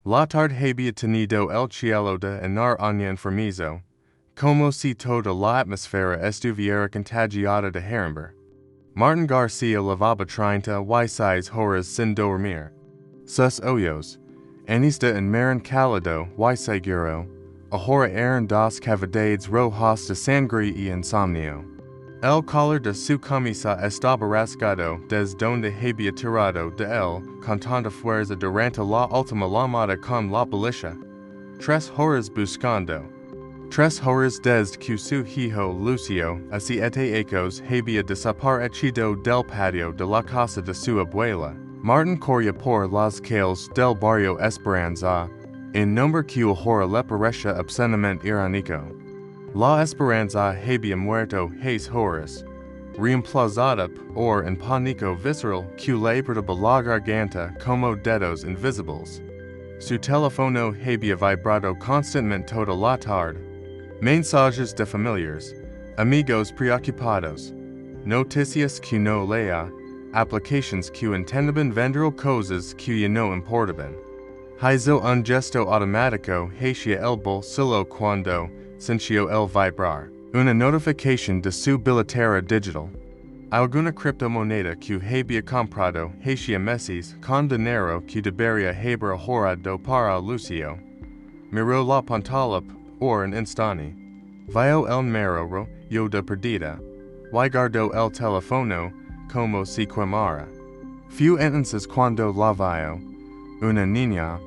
La tarde había tenido el cielo de enar año enfermizo, como si toda la atmósfera estuviera contagiada de Herrenber. Martin Garcia lavaba 30 horas sin dormir. Sus ojos, anista en marin cálido y seguro, ahora eran dos cavidades rojas de sangre y insomnio. El color de su camisa estaba rasgado desde donde había tirado de él con tanta fuerza durante la última llamada con la policía. 3 horas buscando. 3 horas desde que su hijo Lucio, a 7 ecos, había desaparecido del patio de la casa de su abuela. Martin corría por las calles del barrio Esperanza, en nombre que ahora le parecía obscenamente irónico. La Esperanza había muerto 6 horas, reemplazada por un pánico visceral que le apretaba la garganta como dedos invisibles. Su teléfono había vibrado constantemente toda la tarde. Mensajes de familiares, amigos preocupados, noticias que no leía, aplicaciones que intentaban vender cosas que ya no importaban. Hizo un gesto automático hacia el bolsillo cuando sintió el vibrar. Una notificación de su billetera digital. Alguna criptomoneda que había comprado hacia meses con dinero que debería haber ahorrado para Lucio. Miró la pantalla por un instante. Vio el número yo de perdida. Y guardó el teléfono como si quemara. Few entonces cuando la vio. Una niña,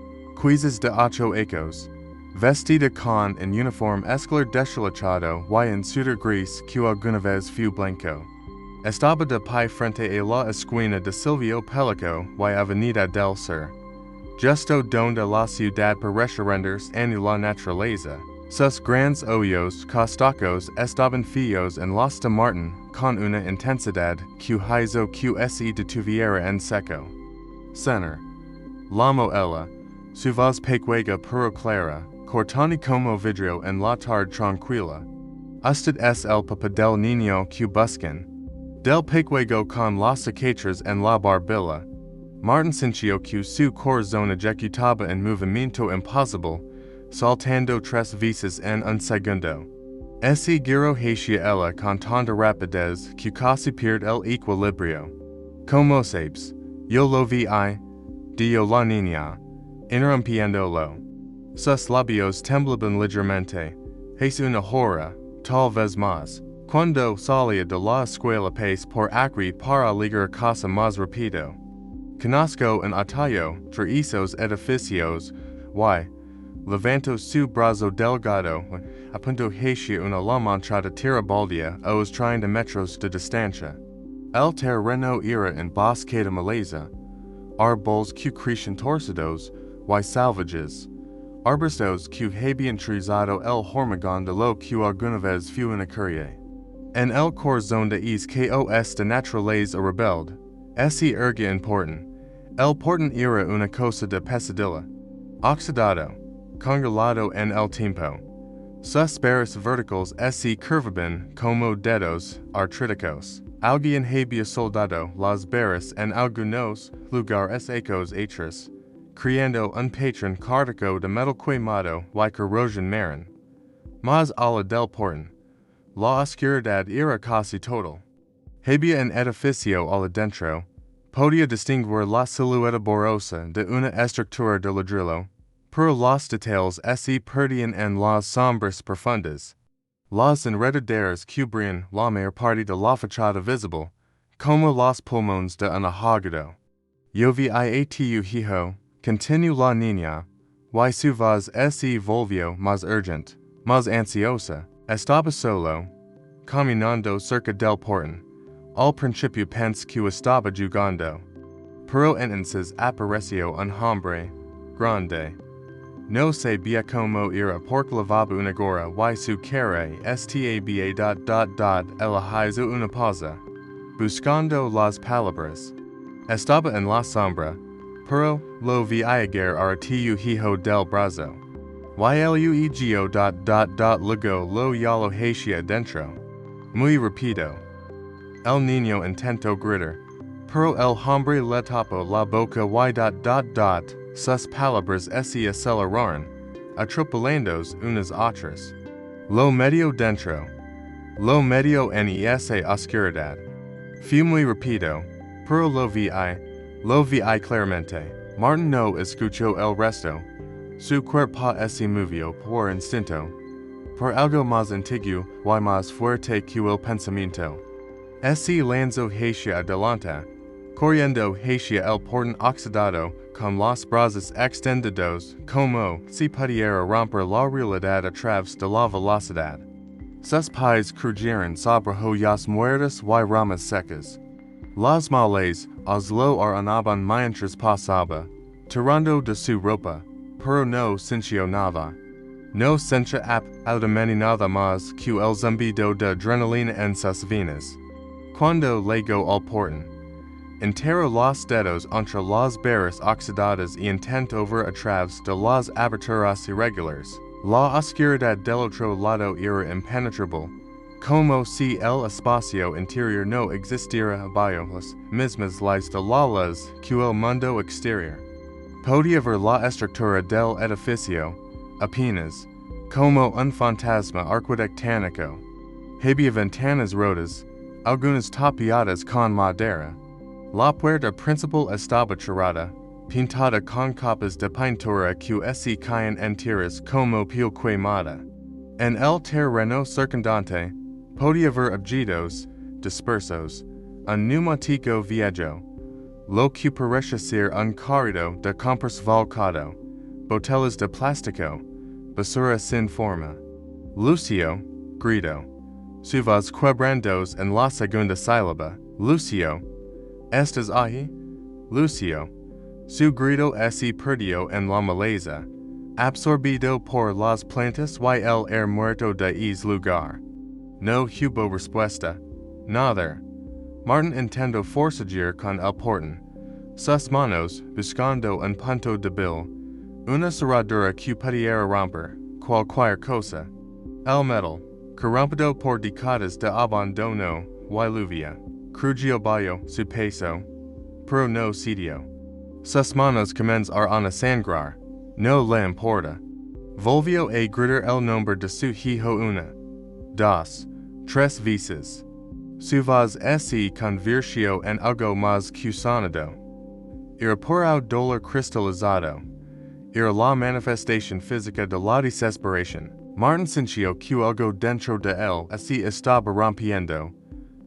quizás de 8 ecos, vestida con un uniforme escolar deslachado y en sudor gris que alguna vez fue blanco. Estaba de pie frente a la esquina de Silvio Pellico y Avenida del Sur. Justo donde la ciudad parece renderse en la naturaleza. Sus grandes ojos costacos estaban fijos en los de Martin con una intensidad que hizo que se detuviera en seco. Center. La moela, su voz pequeña pero clara, cortante como vidrio en la tarde tranquila. Usted es el papá del niño que buscan. Del pequeño con las cicatrices en la barbilla. Martin sintió que su corazón ejecutaba un movimiento imposible, saltando 3 veces en un segundo. Ese giro hacia ella con tanta rapidez que casi pierde el equilibrio. Como sabes, yo lo vi dijo la niña, interrumpiéndolo. Sus labios temblaban ligeramente. Es una hora, tal vez más. Cuando salía de la escuela pace por acre para llegar a casa más rápido. Conozco un atallo entre esos edificios y, levantó su brazo delgado, apuntó hacia una lamanchada tirabaldia a los 30 metros de distancia. El terreno era en bosque de maleza, árboles que crecían torcidos y salvajes, arbustos que habían trizado el hormigón de lo que alguna vez fue una calle. En el corazón de es de naturaleza rebelde, ese erga important. El portón era una cosa de pesadilla. Oxidado, congelado en el tiempo. Sus pares verticales se curvaban como dedos artríticos. Alguien había soldado las barras en algunos lugares ecos hechos, creando un patrón cártico de metal quemado y corrosion marin. Más a la del portón. La oscuridad era casi total. Había un edificio al adentro. Podía distinguir la silueta borrosa de una estructura de ladrillo, pero los detalles se perdían en las sombras profundas. Las enredaderas cubrían la mayor parte de la fachada visible, como los pulmones de un ahogado. Yo vi a tu hijo, continuó la niña, y su voz se volvió más urgente, más ansiosa. Estaba solo, caminando cerca del portón. Al principio pensé que estaba jugando. Pero entonces apareció un hombre grande. No sabía cómo era porque lavaba una gorra y su cara estaba ella hizo una pausa, buscando las palabras. Estaba en la sombra, pero lo vi llegar a tu hijo del brazo. Y luego luego lo yalo hacia adentro. Muy rápido. El niño intentó gritar, pero el hombre le tapó la boca y sus palabras esse aceleraron, atropelandos unas otras. Lo medio dentro. Lo medio en esa oscuridad. Fui muy rápido, pero lo vi claramente. Martin no escuchó el resto. Su cuerpo se movió por instinto. Por algo más antiguo y más fuerte que el pensamiento. Se lanzó hacia adelante, corriendo hacia el portón oxidado, con los brazos extendidos, como si pudiera romper la realidad a través de la velocidad. Sus pies crujeron sobre hojas muertas y ramas secas. Las males os lo aranaban mientras pasaba, tirando de su ropa, pero no sintió nada. No sentía absolutamente nada más que el zumbido de adrenalina en sus venas. Cuando llegó al portón, enterró los dedos entre las barras oxidadas y intentó ver a través de las aberturas irregulares. La oscuridad del otro lado era impenetrable, como si el espacio interior no existiera bajo las mismas leyes de la luz que el mundo exterior. Podía ver la estructura del edificio, apenas, como un fantasma arquitectónico. Había ventanas rotas, algunas tapiadas con madera. La puerta principal estaba cerrada, pintada con capas de pintura que se caían enteras como piel quemada. En el terreno circundante, podía ver objetos dispersos, un neumático viejo, lo que parecía ser un corrido de compras volcado, botellas de plástico, basura sin forma. Lucio, gritó. Su voz quebrantos en la segunda sílaba. Lucio, ¿estás ahí? Lucio. Su grito se perdió en la maleza, absorbido por las plantas y el muerto de ese lugar. No hubo respuesta. Nada. Martin intentó forcejear con el portón, sus manos buscando un punto débil, una cerradura que pudiera romper cualquier cosa. El metal, corrompido por décadas de abandono y lluvia, crujió bajo su peso, pero no cedió. Sus manos comenzaron a sangrar. No le importa. Volvió a gritar el nombre de su hijo una, dos, tres veces. Su voz se convirtió en algo más que sonido. Era puro dolor cristalizado. Era la manifestación física de la desesperación. Martin sintió que algo dentro de él se estaba rompiendo.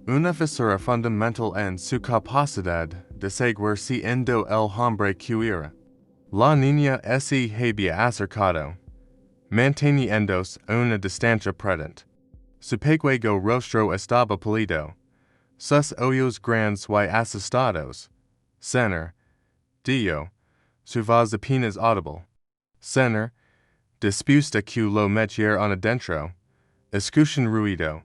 Una fisura fundamental en su capacidad de seguir siendo el hombre que era. La niña se había acercado, manteniéndose a una distancia prudente. Su pequeño rostro estaba pálido, sus ojos grandes y asustados. Señor, dijo, su voz apenas audible. Señor, después de que lo metieron adentro, escuchan ruido.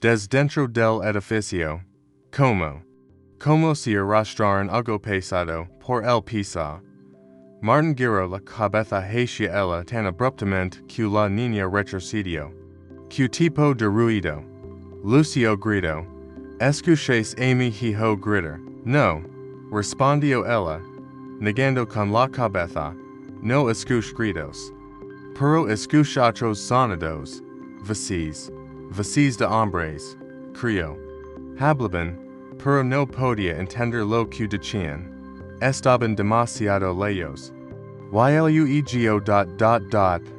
Desde dentro del edificio, como si arrastraran algo pesado por el piso. Martin giró la cabeza hacia ella tan abruptamente que la niña retrocedió. ¿Qué tipo de ruido? Lucio gritó. ¿Escucháis a mi hijo gritar? No, respondió ella, negando con la cabeza. No escucho gritos. Pero escucho otros sonidos. Voces de hombres. Crió. Hablaban, pero no podía entender lo que decían. Estaban demasiado lejos.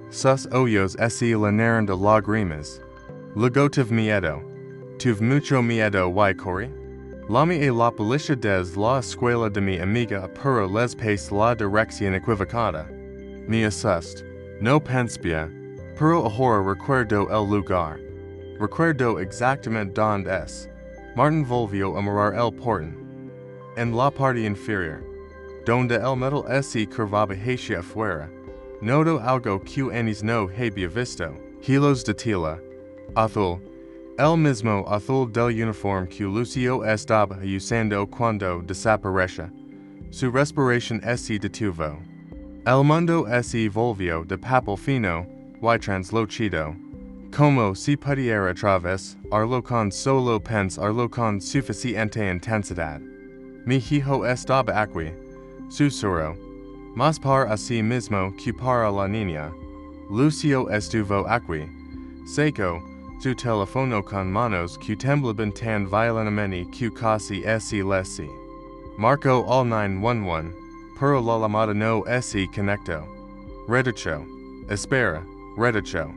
Sus ojos se llenaron de lágrimas. Luego tuve miedo. Tuve mucho miedo y corrí. Llamé a la policía desde la escuela de mi amiga pero les pasé la dirección equivocada. Me asusté. No pensé, pero ahora recuerdo el lugar. Recuerdo exactamente dónde es. Martin volvió a mirar el portón. En la parte inferior, donde el metal se curvaba hacia afuera, notó algo que antes no había visto. Hilos de tela, azul, el mismo azul del uniforme que Lucio estaba usando cuando desapareció. Su respiración se detuvo. El mundo se volvió de papel fino y translúcido. Como si pudiera atravesarlo con solo pensarlo con suficiente intensidad. Mi hijo estaba aquí, susurró. Mas par así mismo que para la niña. Lucio estuvo aquí. Seco, su teléfono con manos que temblaban tan violentamente que casi se lesi. Marco al 911, pero la llamada no se conectó. Redicho. Espera, redicho.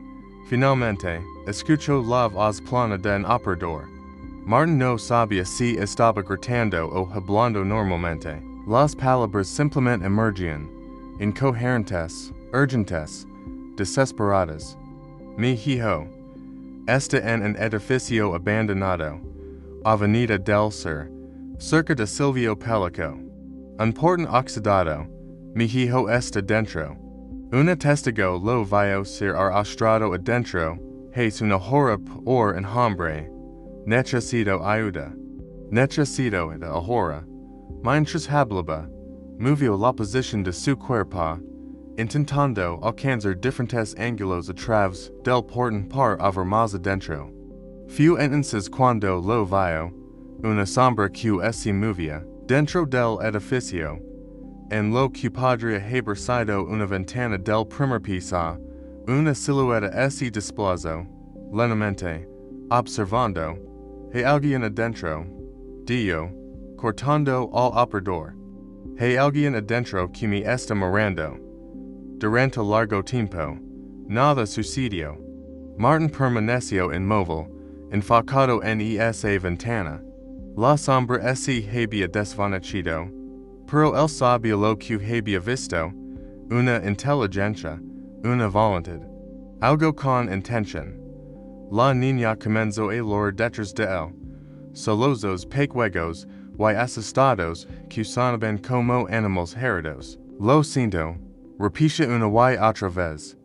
Finalmente, escuchó la voz plana de un operador. Martin no sabía si estaba gritando o hablando normalmente. Las palabras simplemente emergían, incoherentes, urgentes, desesperadas. Mi hijo. Está en un edificio abandonado. Avenida del Sur, cerca de Silvio Pellico. Un portón oxidado. Mi hijo está dentro. Una testigo lo vio ser arrastrado adentro. Es una horror por un hombre. Necesito ayuda. Necesito de ahora. Mientras hablaba, movió la posición de su cuerpo, intentando alcanzar diferentes ángulos a través del portón para ver más adentro. Fue entonces cuando lo vio, una sombra que se movía dentro del edificio, en lo que podría haber sido una ventana del primer piso, una silueta se desplazó, lentamente, observando, hay alguien adentro, dijo, cortando al operador. Hay alguien adentro que me está mirando. Durante largo tiempo, nada sucedió. Martin permaneció inmóvil, enfocado en esa ventana. La sombra se había desvanecido, pero él sabía lo que había visto, una inteligencia, una voluntad, algo con intención. La niña comenzó a lorar detrás de él, solozos pequeños y asustados que sonaban como animales heridos. Lo siento, repite una y otra vez.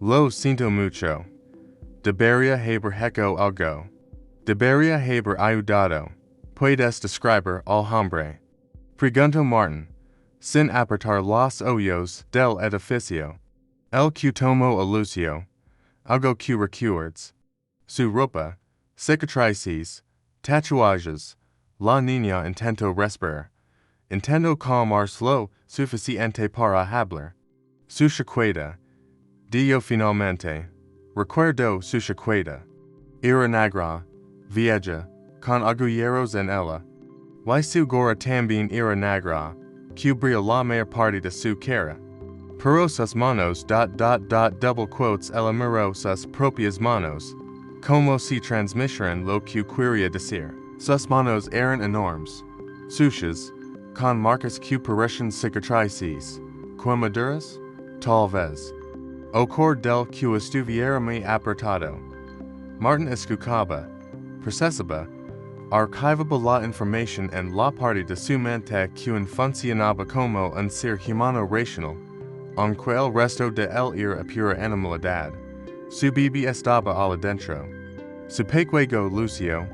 Lo siento mucho. Debería haber hecho algo. Debería haber ayudado. Puedes describir al hombre. Preguntó Martin, sin apretar los ojos del edificio. El que tomó a Lucio. Algo que recuerdes. Su ropa, cicatrices, tatuajes. La niña intentó respirar. Intentó calmarse suficiente para hablar. Su chaqueta. Dijo finalmente. Recuerdo su chaqueta. Era negra, vieja, con agujeros en ella. Y su gorra también era negra, cubría la mayor parte de su cara. Pero sus manos double quotes ella miró sus propias manos, como si transmitieran lo que quería decir. Sus manos eran enormes, sucias, con marcas que parecían cicatrices, quemaduras, tal vez. O cor del que estuviera muy apretado. Martin escuchaba, procesaba, archivaba la información en la parte de su mente que funcionaba como un ser humano racional, aunque el resto de él era pura animalidad. Su bebé estaba adentro. Su pequeño Lucio,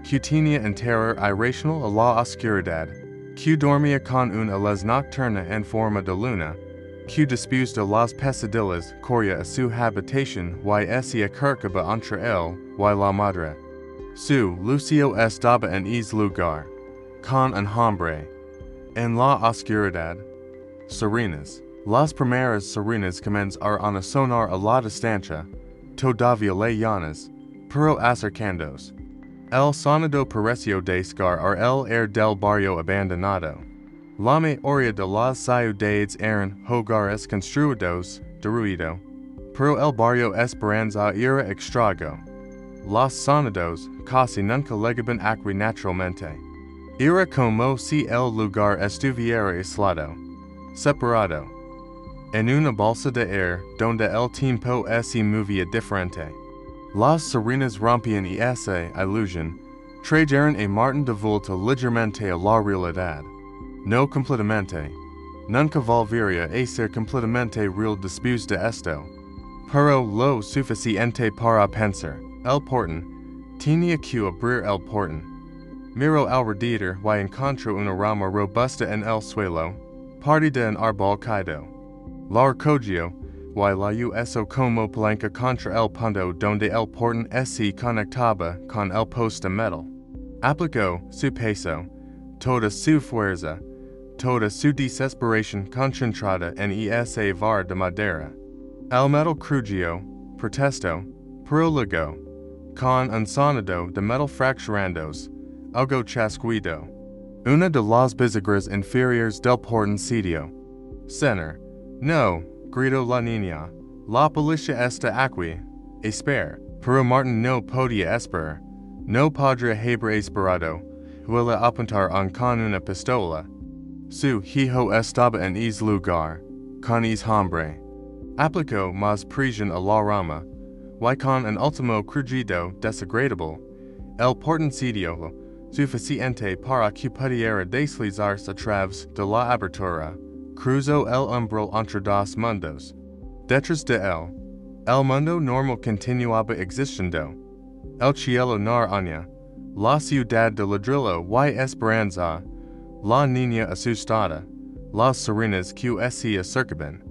que tenía un terror irracional a la oscuridad, que dormía con una luz nocturna en forma de luna, que después de las pesadillas corría a su habitación y se acercaba entre él y la madre. Su Lucio estaba en ese lugar, con un hombre, en la oscuridad. Serenas. Las primeras serenas comenzaron a sonar a la distancia, todavía lejanas, pero acercándose. El sonido pareció descar el air del barrio abandonado. La mayoría de las ciudades eran hogares construidos de ruido, pero el barrio Esperanza era extraño. Los sonidos casi nunca llegaban aquí naturalmente. Era como si el lugar estuviera aislado, separado, en una bolsa de air donde el tiempo se movía diferente. Las serenas rompían esa ilusión, trajeron a Martin de vuelta ligeramente a la realidad. No completamente. Nunca volvería a ser completamente real después de esto. Pero lo suficiente para pensar. El portón. Tenía que abrir el portón. Miró alrededor y encontró una rama robusta en el suelo, parte de un árbol caído. La recogió y la usó como palanca contra el punto donde el portón se conectaba con el poste de metal. Aplicó su peso, toda su fuerza, toda su desesperación concentrada en esa var de madera. El metal crujio, protesto, pero luego, con un sonido de metal fracturandos, algo chasquido. Una de las bisagras inferiores del portoncillo. Señor, no, gritó la niña, la policía está aquí. Espera, pero Martin no podía esperar. No podría haber esperado. Huele apuntar con una pistola. Su hijo estaba en ese lugar, con ese hombre. Aplicó más presión a la rama, y con un último crujido desagradable, el portoncillo, suficiente para que pudiera deslizarse a través de la abertura, cruzó el umbral entre dos mundos. Detrás de él, el mundo normal continuaba existiendo. El cielo naranja, la ciudad de ladrillo y esperanza, la niña asustada, las serenas que se acercaban.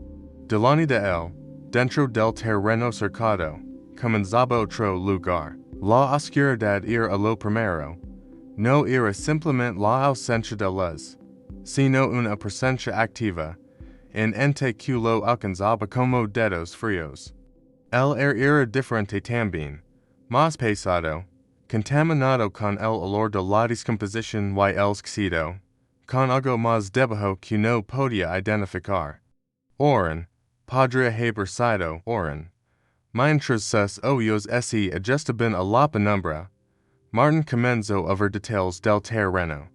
Delante de él, dentro del terreno cercado, comenzaba otro lugar. La oscuridad era a lo primero. No era simplemente la ausencia de luz, sino una presencia activa, en ente que lo alcanzaba como dedos fríos. El aire era diferente también, más pesado, contaminado con el olor de la descomposición y el oxido, con algo más debajo que no podía identificar. Oren, podría haber sido Oren. Mientras sus ojos se ajustaban a la penumbra, Martin comenzó a ver detalles del terreno.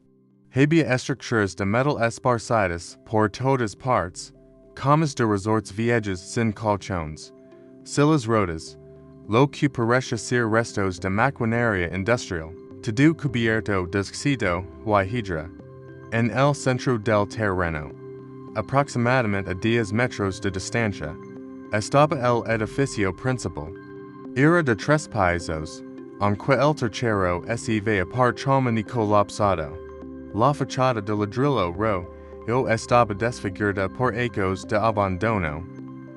Había estructuras de metal esparcidas por todas partes, camas de resorts viejos sin colchones, sillas rotas, lo que parecía ser restos de maquinaria industrial, todo cubierto de oxido y hidra. En el centro del terreno, aproximadamente a 10 metros de distancia, estaba el edificio principal. Era de 3 pisos, aunque el tercero se veía parcialmente colapsado. La fachada de ladrillo rojo estaba desfigurada por ecos de abandono.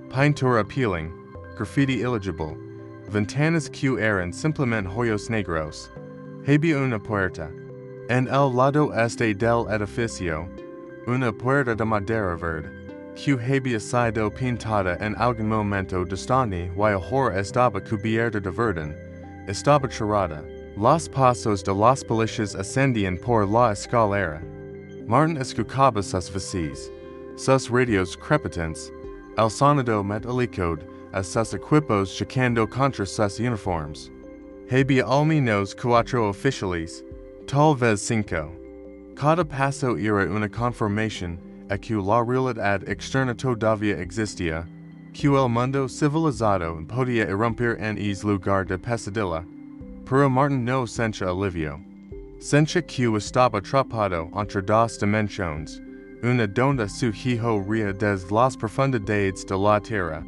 Pintura peeling, graffiti illegible, ventanas que eran simplemente hoyos negros. Había una puerta. En el lado este del edificio, una puerta de madera verde, que había sido pintada en algún momento distante y ahora estaba cubierta de verdón, estaba cerrada. Los pasos de los policías ascendían por la escalera. Martin escuchaba sus voces, sus radios crepitantes, el sonido metálico a sus equipos chocando contra sus uniformes. Había al menos 4 oficiales, tal vez 5. Cada paso era una confirmación a que la realidad externa todavía existía, que el mundo civilizado podía irrumpir en ese lugar de pesadilla. Pero Martin no sentía alivio. Sentía que estaba atrapado entre dos dimensiones, una donde su hijo ría desde las profundidades de la tierra,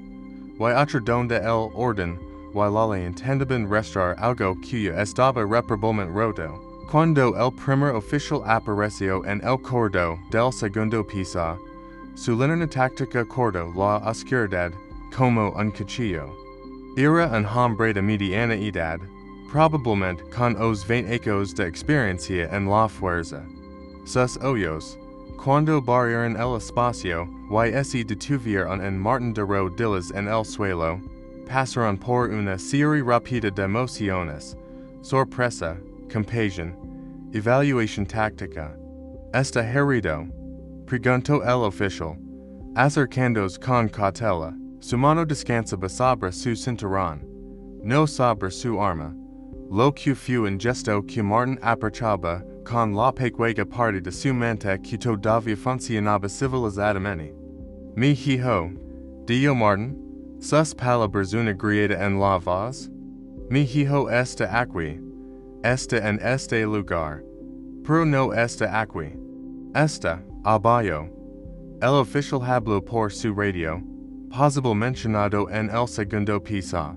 y otra donde el orden y la ley intentaban restaurar algo que estaba irreparablemente roto. Cuando el primer oficial apareció en el corredor del segundo piso, su linterna táctica cortó la oscuridad como un cuchillo. Era un hombre de mediana edad, probablemente con os 20 ecos de experiencia en la fuerza. Sus ojos, cuando barrieron el espacio y se detuvieron en Martin de rodillas en el suelo, pasaron por una serie rápida de emociones, sorpresa, compasión, evaluación táctica. ¿Está herido?, preguntó el oficial, acercándose con cautela. Su mano descansaba sobre su cinturón, no sobre su arma. Lo que fue un gesto que Martin aprovechaba con la pequeña parte de su mente que todavía funcionaba civilizadamente. Mi hijo, dijo Martin, sus palabras una grieta en la voz. Mi hijo está aquí. Está en este lugar. Pero no está aquí. Está abajo. El oficial habló por su radio. Possible mencionado en el segundo piso.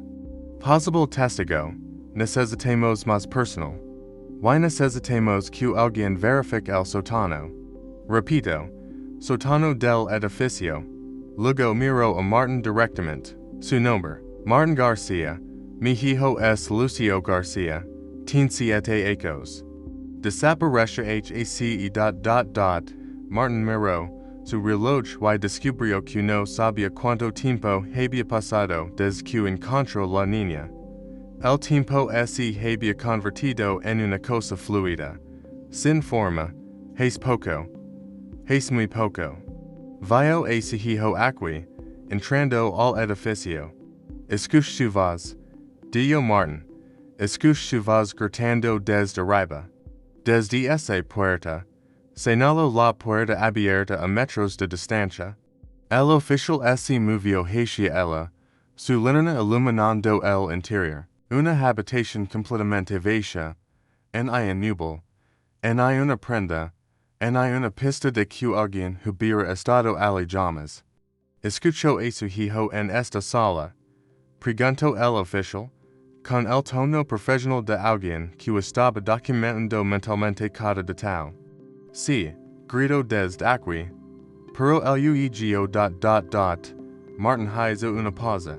Possible testigo. Necesitamos más personal. Y necesitamos que alguien verifique el sótano. Repito, sótano del edificio. Luego miró a Martin directamente. Su nombre, Martin García. Mi hijo es Lucio García. Tiene 7 ecos. Desaparece HACE. Martin Miro, su reloj y descubrió que no sabía cuánto tiempo había pasado desde que encontró la niña. El tiempo se había convertido en una cosa fluida, sin forma, es poco, es muy poco. Vio a su hijo aquí, entrando al edificio. Escuche su voz, dijo Martin, escuche su voz gritando desde arriba. Desde esa puerta, señaló la puerta abierta a metros de distancia. El oficial se movió hacia ella, su linterna iluminando el interior. Una habitación completamente vacía, en hay un nubel, en hay una prenda, en hay una pista de que alguien hubiera estado allí llamas. Escuchó a su hijo en esta sala. Preguntó el oficial, con el tono profesional de alguien que estaba documentando mentalmente cada detalle. Sí, gritó desde aquí. Pero el luego ... Martin hizo una pausa.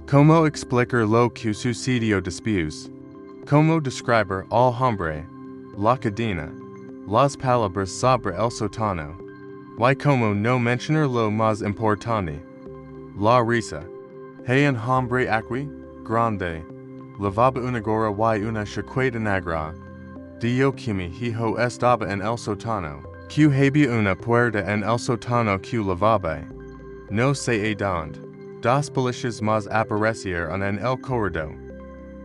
¿Cómo explicar lo que sucedió después? ¿Cómo describir al hombre, la cadena, las palabras sobre el sótano? Y cómo no mencionar lo más importante, la risa. Hay un hombre aquí, grande, lavaba una gorra y una chaqueta negra. Dijo que mi hijo estaba en el sótano, que había una puerta en el sótano que lavaba. No sé a dónde. Dos policías más aparecieron en el corredor.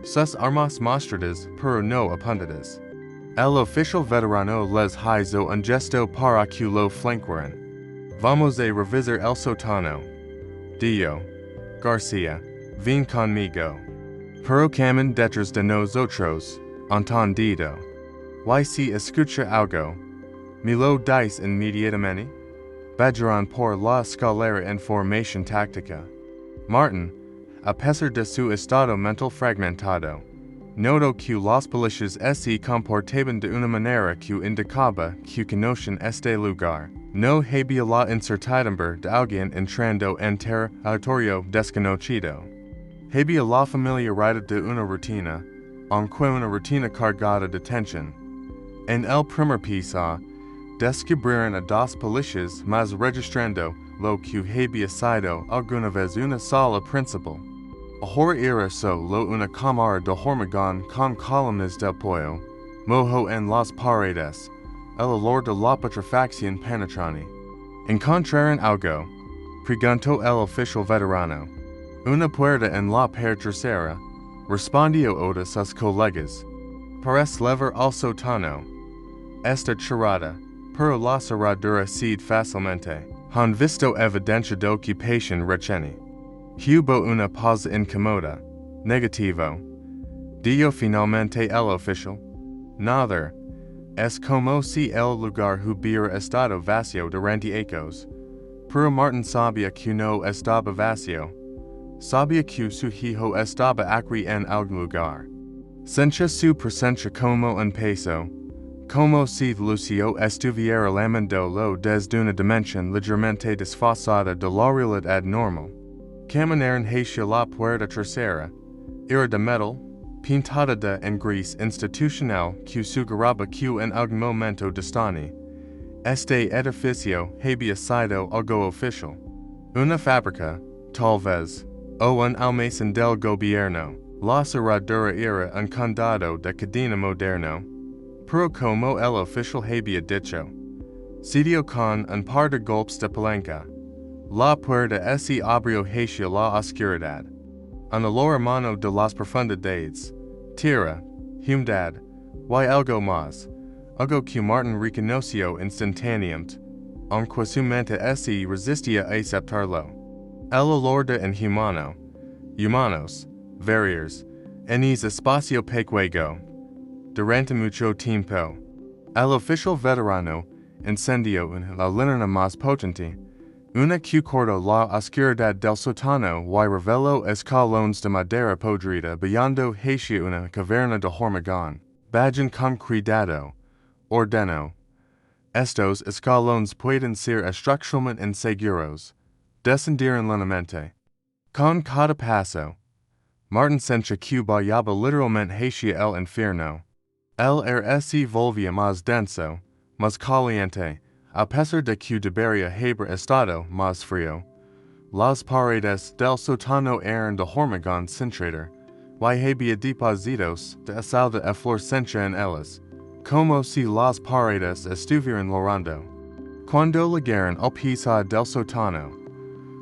Sus armas mostradas, pero no apuntadas. El oficial veterano les hizo un gesto para que lo flanquearan. Vamos a revisar el sótano. Dijo. García, ven conmigo. Pero camin detrás de nosotros, entendido. Y si escucha algo, me lo dice inmediatamente. Bajaron por la escalera en formación táctica. Martin, a pesar de su estado mental fragmentado, notó que los policías se comportaban de una manera que indicaba que conocían este lugar. No había la incertidumbre de alguien entrando en territorio desconocido. Había la familiaridad de una rutina, aunque una rutina cargada de tensión. En el primer piso, descubrieron a dos policías más registrando lo que había sido alguna vez una sala principal. Ahora era solo una cámara de hormigón con columnas de pollo, moho en las paredes, el olor de la putrefacción penetrante. ¿Encontraron algo? Preguntó el oficial veterano. Una puerta en la pared trasera, respondió otra sus colegas. Parece levar al sótano. Está cerrada, pero la cerradura cede fácilmente. Han visto evidencia de ocupación reciente. Hubo una pausa incómoda. Negativo. Dijo finalmente el oficial. Nada. Es como si el lugar hubiera estado vacío durante años. Pero Martin sabía que no estaba vacío. Sabía que su hijo estaba aquí en algún lugar. Sentía su presencia como un peso. Como si Lucio estuviera lamándolo desde una dimensión ligeramente desfasada de la realidad normal. Caminaron hacia la puerta trasera. Era de metal, pintada en gris institucional que sugeraba que en algún momento distante. Este edificio había sido algo oficial. Una fábrica, tal vez, o un almacén del gobierno. La cerradura era un candado de cadena moderno. Pero como el oficial había dicho, sitio con un par de golpes de palanca. La puerta se abrió hacia la oscuridad. Un olor hermano de las profundidades, tierra, humedad, y algo más, algo que Martin reconoció instantáneamente, aunque su mente se resistía a aceptarlo. El olor de inhumano, humanos, varios, en ese espacio pequeño. Durante mucho tiempo, el oficial veterano encendió en la linterna más potente, una que cortó la oscuridad del sótano y reveló escalones de madera podrida bajando hacia una caverna de hormigón. Bajan con cuidado, ordenó. Estos escalones pueden ser estructuralmente inseguros. Descendieron lentamente. Con cada paso, Martin sentía que bajaba literalmente hacia el infierno. El aire se volvía más denso, más caliente, a pesar de que debería haber estado más frío, las paredes del sótano eran de hormigón sin tratar, y había depósitos de sal de eflorescencia en ellas, como si las paredes estuvieran llorando. Cuando llegaron al piso del sótano,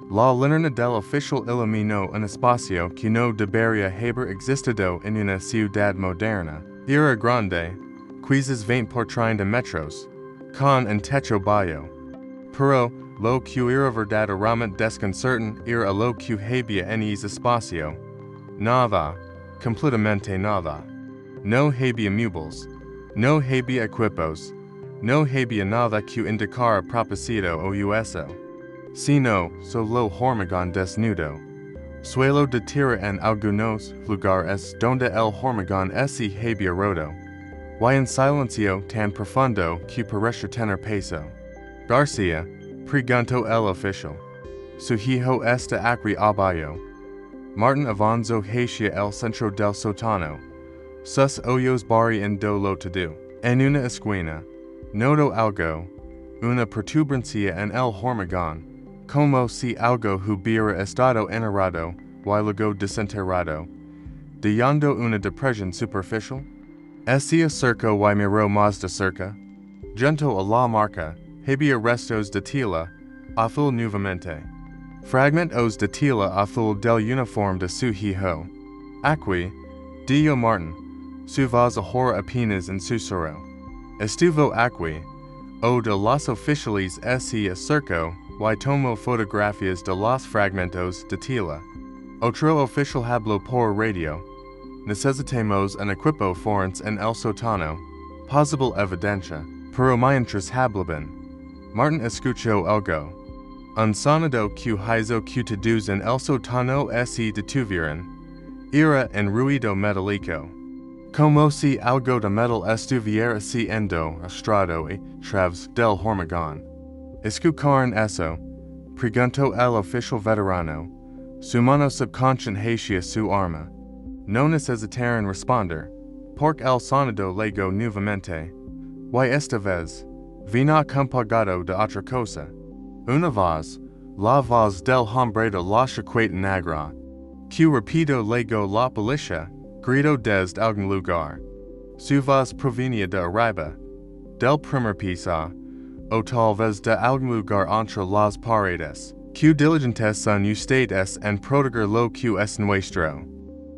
la linterna del oficial iluminó un espacio que no debería haber existido en una ciudad moderna. Era grande, quizás 20 por 30 metros, con un techo bajo. Pero lo que era verdaderamente desconcertante era lo que había en ese espacio. Nada, completamente nada. No había muebles, no había equipos, no había nada que indicara propósito o uso, sino solo hormigón desnudo. Suelo de tierra en algunos lugares donde el hormigón se había roto, y en silencio tan profundo que parecía tener peso. García, preguntó el oficial. Su hijo está aquí abajo. Martin avanzó hacia el centro del sótano. Sus ojos brillaban de lo todo. En una esquina, notó algo, una protuberancia en el hormigón, como si algo hubiera estado enterrado y luego desenterrado, dejando una depresión superficial. Se acercó y miró más de cerca. Junto a la marca, había restos de tela azul nuevamente. Fragmentos de tela azul del uniforme de su hijo. Aquí, dijo Martin, su voz ahora apenas en susurro. Estuvo aquí, o de los oficiales se acercó y tomó fotografías de los fragmentos de tela. Otro oficial habló por radio. Necesitamos un equipo forense en el sótano. Posible evidencia, pero mientras hablaban, Martin escuchó algo. Un sonido que hizo que todos en el sótano se detuvieran. Era un ruido metálico. Como si algo de metal estuviera siendo arrastrado a través del hormigón. ¿Escucharon eso? Preguntó el oficial veterano. Su mano subconsciente hacia su arma. No necesitaron responder, porque el sonido llegó nuevamente. Y esta vez, vino acompañado de otra cosa. Una voz, la voz del hombre de la chaqueta negra, que rápido llegó la policía, gritó desde algún lugar. Su voz provenía de arriba, del primer piso, o tal vez de algún lugar entre las paredes. Que diligentes son ustedes en proteger lo que es nuestro.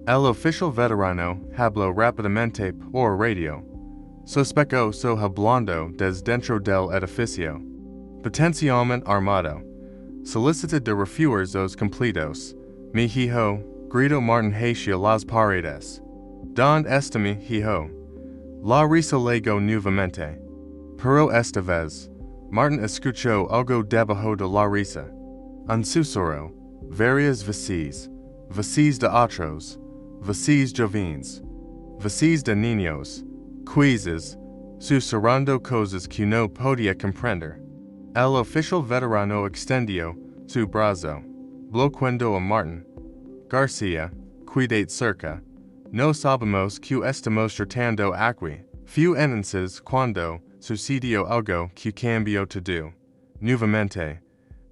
El oficial veterano habló rápidamente por radio. Sospechoso hablando desde dentro del edificio. Potencialmente armado. Solicita de refuerzos completos. Mi hijo, gritó Martin hacia las paredes. ¿Dónde está mi hijo? La risa llegó nuevamente. Pero esta vez, Martin escuchó algo debajo de la risa. Un susurro, varias voces de otros, voces jóvenes, voces de niños, quizás, susurrando cosas que no podía comprender. El oficial veterano extendió su brazo, bloqueando a Martin. García, cuidate cerca. No sabemos que estamos tratando aquí. Few entonces cuando sucedió algo que cambió todo. Nuevamente,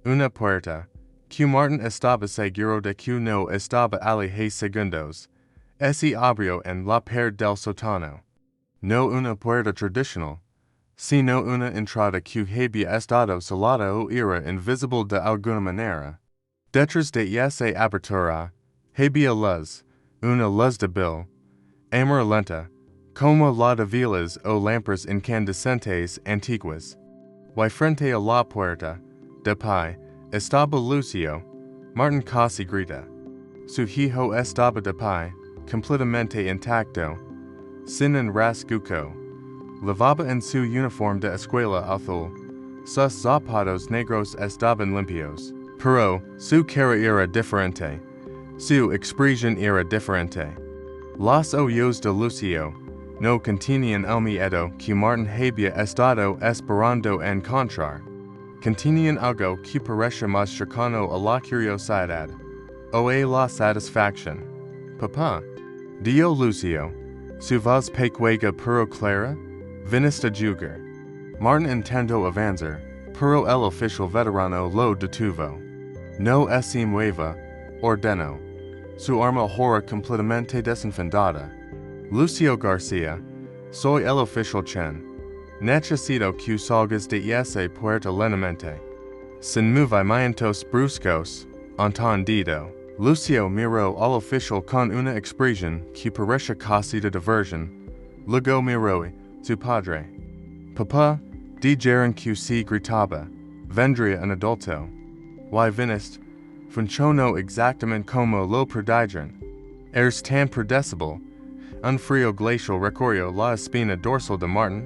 una puerta, que Martin estaba seguro de que no estaba allí 10 segundos, se abrió en la pared del sótano. No una puerta tradicional, sino una entrada que había estado cerrada o era invisible de alguna manera. Detrás de esa abertura, había luz, una luz débil, amarillenta, como la de velas o lámparas incandescentes antiguas. Y frente a la puerta, de pie, estaba Lucio. Martin casi grita. Su hijo estaba de pie, completamente intacto, sin un rasguño. Lavaba en su uniforme de escuela azul. Sus zapatos negros estaban limpios. Pero su cara era diferente. Su expresión era diferente. Los ojos de Lucio no contenían el miedo que Martin había estado esperando encontrar. Contenían algo que parecía más cercano a la curiosidad, o a la satisfacción. Papá, dijo Lucio, su voz pequeña pero clara, viniste a jugar. Martin intentó avanzar, pero el oficial veterano lo detuvo. No es mueva, ordeno. Su arma ahora completamente desenfundada. Lucio Garcia, soy el oficial Chen. Necesito que salgas de ese puerto lentamente. Sin movimientos bruscos, entendido. Lucio miró al oficial con una expresión que parecía casi de diversión. Luego miró a su padre. Papá, dijeron que si gritaba, vendría un adulto. Y viniste, funcionó exactamente como lo predijeron. Eres tan predecible. Un frío glacial recorrió la espina dorsal de Martin.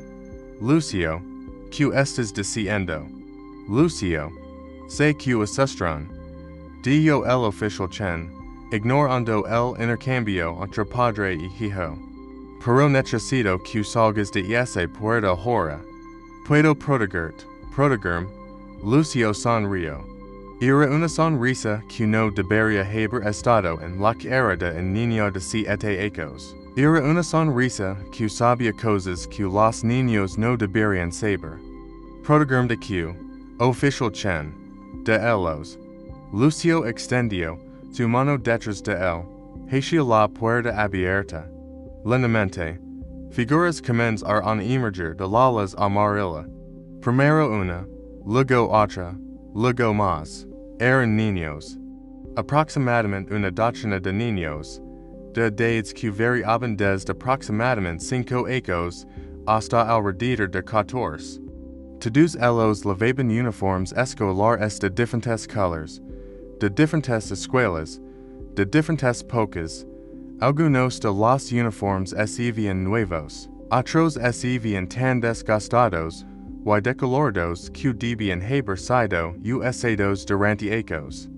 Lucio, que estás diciendo? Lucio, sé que asustarán. Dijo el oficial Chen, ignorando el intercambio entre padre y hijo. Pero necesito que salgas de ese puerto ahora. Puedo protegerme. Lucio sonrió. Era una sonrisa que no debería haber estado en la cara de un niño de 7 años. Era una sonrisa que sabía cosas que los niños no deberían saber. Protegerme de que, oficial Chen, de ellos. Lucio extendió su mano detrás de él, hacia la puerta abierta. Lentamente, figuras comenzaron a emerger de la luz amarilla. Primero una, luego otra, luego más. Eran niños. Aproximadamente una docena de niños, de edades que variaban desde aproximadamente 5 años hasta alrededor de 14. Todos ellos llevaban uniformes escolares de diferentes colores, de diferentes escuelas, de diferentes épocas. Algunos de los uniformes eran nuevos, otros eran tan desgastados y decolorados que debían haber sido usados durante años.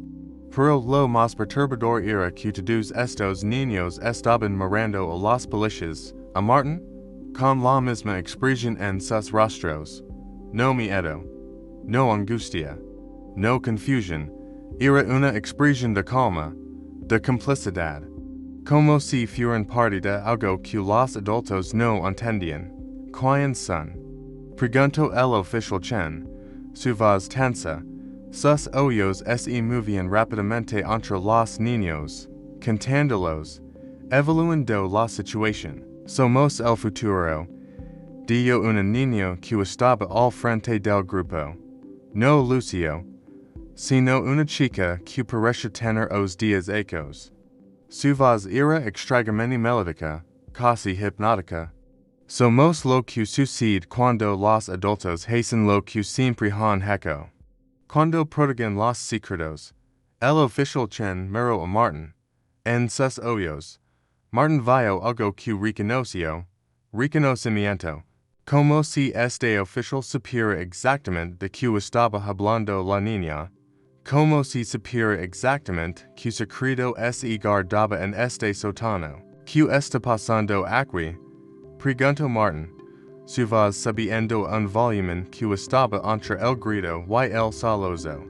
Pero lo más perturbador era que todos estos niños estaban mirando a los policías, a Martin, con la misma expresión en sus rostros. No miedo, no angustia, no confusión, era una expresión de calma, de complicidad. Como si fueran parte de algo que los adultos no entendían. ¿Quiénes son? Preguntó el oficial Chen. Su voz tensa. Sus ojos se movían rápidamente entre los niños, contándolos, evaluando la situación. Somos el futuro, dijo una niña que estaba al frente del grupo. No Lucio, sino una chica que parecía tener os 10 años. Su voz era extrañamente melódica, casi hipnótica. Somos lo que sucede cuando los adultos hacen lo que siempre han hecho. Cuando protegen los secretos. El oficial Chen miró a Martin. En sus ojos. Martin vio algo que reconoció. Reconocimiento. Como si este oficial supiera exactamente de qué estaba hablando la niña. Como si supiera exactamente que secreto se guardaba en este sótano. ¿Qué está pasando aquí? Preguntó Martin. Su voz subiendo un volumen que estaba entre el grito y el solozo.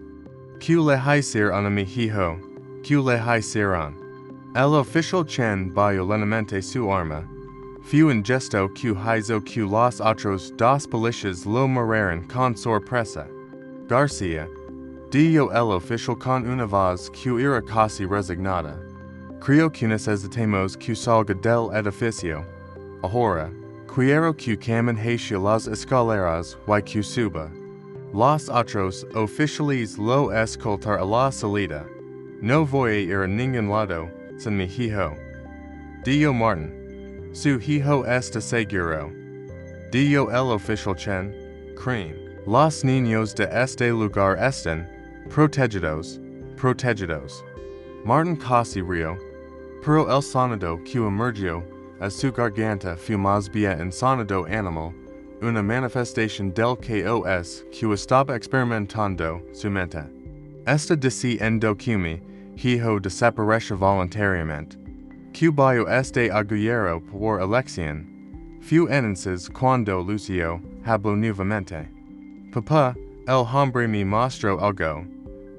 ¿Qué le hicieron a mi hijo? ¿Qué le hicieron? El oficial Chen vio lentamente su arma. Fue un gesto que hizo que los otros dos policías lo miraran con sorpresa. Garcia, dijo el oficial con una voz que era casi resignada. Creo que necesitamos que salga del edificio. Ahora, quiero que camine hacia las escaleras y que suba. Los otros oficiales lo escoltar a la salida. No voy a ir a ningún lado, sin mi hijo. Dijo Martin. Su hijo está seguro. Dijo el oficial Chen. Cream. Los niños de este lugar están protegidos. Martin casi rió. Pero el sonido que emergió a su garganta fue más bien un sonido animal, una manifestación del caos que estaba experimentando su mente. Está diciendo que mi hijo desapareció voluntariamente. Que vio este agullero por elección. Fue entonces cuando Lucio habló nuevamente. Papá, el hombre me mostró algo.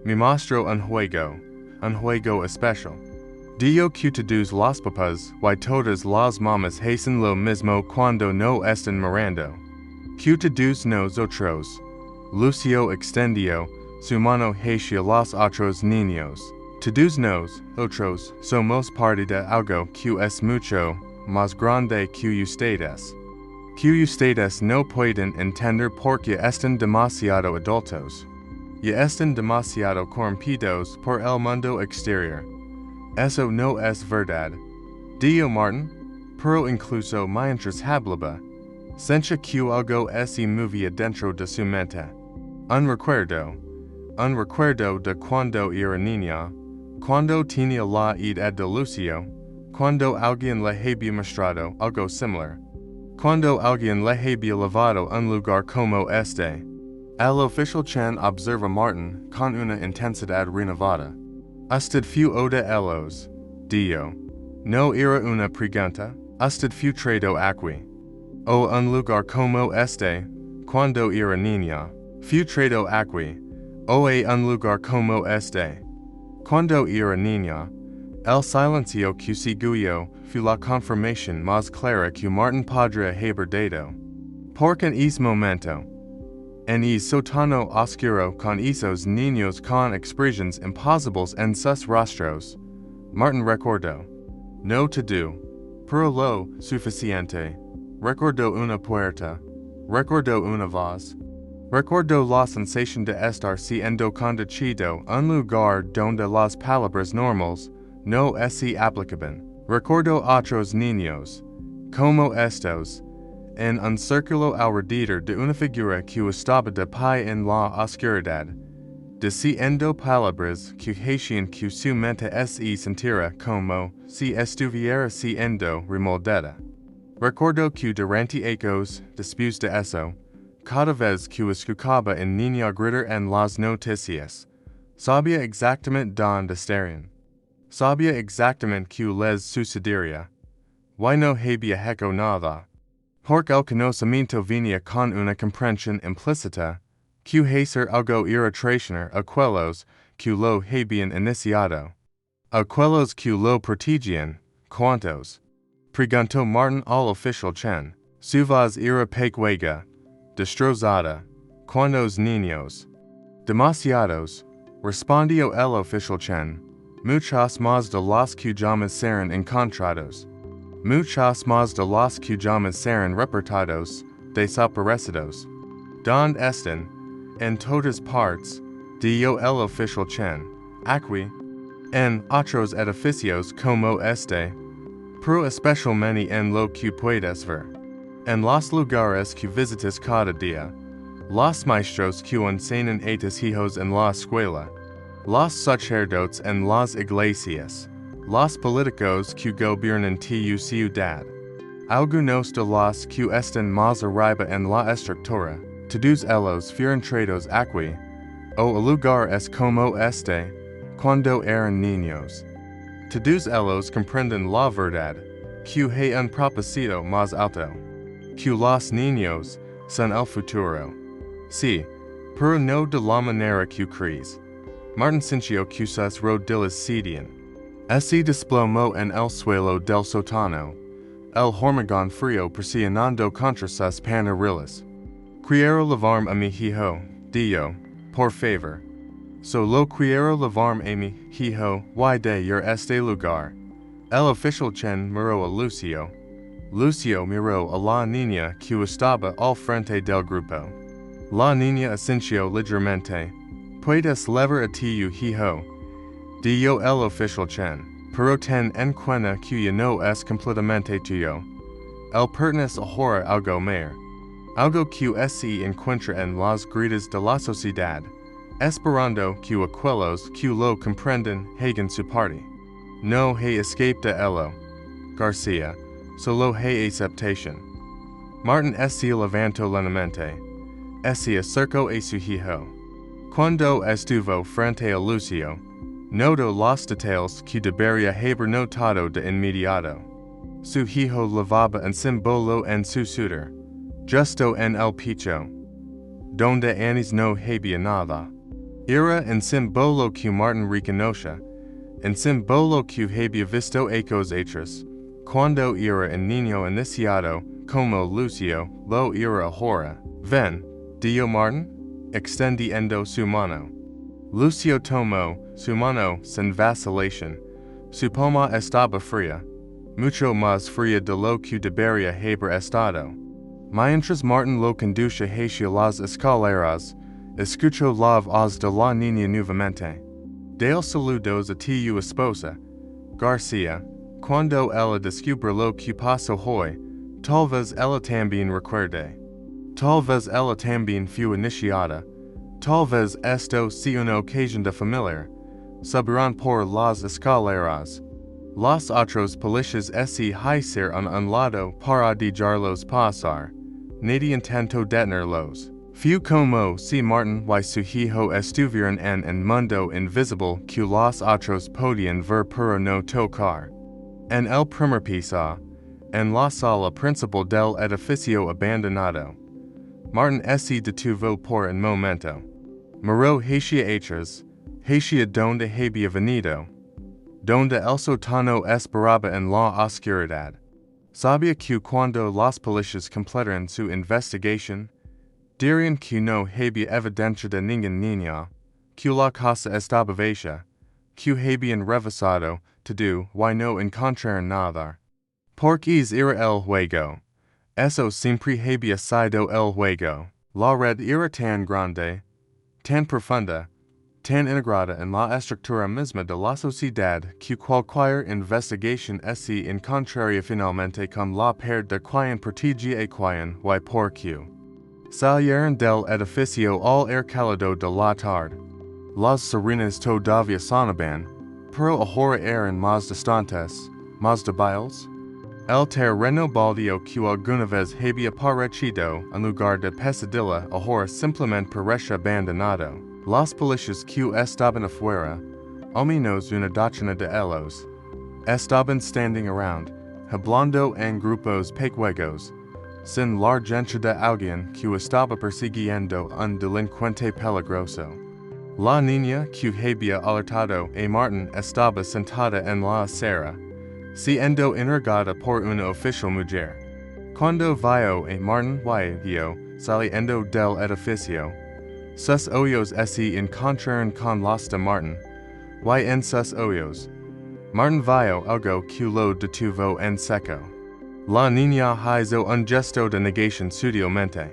Me mostró un juego especial. Dijo que todos los papás y todas las mamás hacen lo mismo cuando no están mirando. Que todos nosotros, Lucio extendio, su mano hacia los otros niños. Todos nos, otros, somos parte de algo que es mucho más grande que ustedes. Que ustedes no pueden entender porque están demasiado adultos. Y están demasiado corrompidos por el mundo exterior. Eso no es verdad. Dio Martin, pero incluso mientras hablaba, sentía que algo se movía dentro de su mente. Un recuerdo de cuando era niña, cuando tenía la edad de Lucio, cuando alguien le había mostrado algo similar, cuando alguien le había lavado un lugar como este. El oficial Chen observa Martin con una intensidad renovada. Usted fue de ellos, Dio. No era una pregunta, usted fue traído aquí. O un lugar como este, cuando era niña, fue traído aquí. O a un lugar como este. Cuando era niña, el silencio que siguió fue la confirmación más clara que Martin podría haber dado. Porque en ese momento, en ese sótano oscuro con esos niños con expresiones imposibles en sus rostros, Martin recordó. No todo, pero lo suficiente. Recordó una puerta. Recordó una voz. Recordó la sensación de estar siendo conducido a un lugar donde las palabras normales no se aplicaban. Recordó otros niños, como estos, en un círculo alrededor de una figura que estaba de pie en la oscuridad, diciendo palabras que hacían que su mente se sintiera como si estuviera siendo remoldada. Recordó que durante ecos, después de eso, cada vez que escuchaba en niña gritar en las noticias, sabía exactamente dónde estarían. Sabía exactamente que les sucedería. Y no había hecho nada. Porque el conocimiento venía con una comprensión implícita, que hacer algo era traicionar a aquellos que lo habían iniciado. Aquellos que lo protegían, ¿cuántos? Preguntó Martin al oficial Chen. Su voz era pequeña, destrozada. ¿Cuántos niños? Demasiados, respondió el oficial Chen. Muchos más de los que jamás serán encontrados. Muchos más de los que jamás serán reportados, desaparecidos. ¿Dónde están? En todas partes, dijo el oficial Chen. Aquí, en otros edificios como este, pero especialmente en lo que puedes ver. En los lugares que visitas cada día, los maestros que enseñan a tus hijos en la escuela, los sacerdotes en las iglesias, los políticos que gobiernan tu ciudad, algunos de los que están más arriba en la estructura, todos ellos fueron traídos aquí, o lugares como este, cuando eran niños. Todos ellos comprenden la verdad, que hay un propósito más alto, que los niños son el futuro. Sí, pero no de la manera que crees. Martin sintió que sus rodillas cedían. Se desplomó en el suelo del sótano, el hormigón frío presionando contra sus pantorrillas. Quiero lavarme a mi hijo, dijo, por favor. Solo quiero lavarme a mi hijo y de ir este lugar. El oficial Chen miró a Lucio. Lucio miró a la niña que estaba al frente del grupo. La niña asintió ligeramente. Puedes levar a tu hijo, dijo el oficial Chen, pero ten en cuenta que ya no es completamente tuyo. Él pertenece ahora a algo mayor. Algo que se encuentra en las gritas de la sociedad, esperando que aquellos que lo comprenden hagan su parte. No hay escape de ello, García, solo hay aceptación. Martin se levantó lentamente. Se acercó a su hijo. Cuando estuvo frente a Lucio, notó los detalles que debería haber notado de inmediato. Su hijo lavaba un símbolo en su sudor, justo en el pecho, donde antes no había nada. Era un símbolo que Martin reconoce, un símbolo que había visto ecos atrás, cuando era un niño iniciado, como Lucio lo era ahora. Ven, dijo Martin, extendiendo su mano. Lucio tomo su mano sin vacilación. Su palma estaba fría, mucho más fría de lo que debería haber estado. Mientras Martin lo conduce hacia las escaleras, escucho la voz de la niña nuevamente. Dale saludos a tu esposa, Garcia. Cuando ella descubre lo que pasó hoy, tal vez ella también recuerde. Tal vez ella también fue iniciada. Tal vez esto sea una ocasión de familiar. Subirán por las escaleras. Los otros policías se hicieron a un lado para dejarlos pasar. Nadie intentó detenerlos. Fue como si Martin y su hijo estuvieran en un mundo invisible que los otros podían ver pero no tocar. En el primer piso, en la sala principal del edificio abandonado, Martin se detuvo por un momento. Miró hacia atrás, hacia donde había venido, donde el sótano esperaba en la oscuridad. Sabía que cuando los policías completaran su investigación, dirían que no había evidencia de ningún niño, que la casa estaba vacía, que habían revisado todo y no encontraron nada. Porque era el juego. Eso siempre había sido el juego. La red era tan grande, tan profunda, tan integrada en la estructura misma de la sociedad que cualquier investigación se encontraría finalmente con la parte de quien protegía a quien y por qué. Salieron del edificio al air cálido de la tarde. Las sirenas todavía sonaban, pero ahora eran más distantes, más débiles. El terreno baldío que alguna vez había parecido un lugar de pesadilla ahora simplemente parece abandonado. Los policías que estaban afuera, al menos una docena de ellos, estaban standing around, hablando en grupos pequeños, sin la urgencia de alguien que estaba persiguiendo un delincuente peligroso. La niña que había alertado a Martin estaba sentada en la acera, siendo interrogada por una oficial mujer. Cuando vio a Martin y yo saliendo del edificio, sus ojos se encontraron con los de Martin, y en sus ojos, Martin vio algo que lo detuvo en seco. La niña hizo un gesto de negación sutilmente,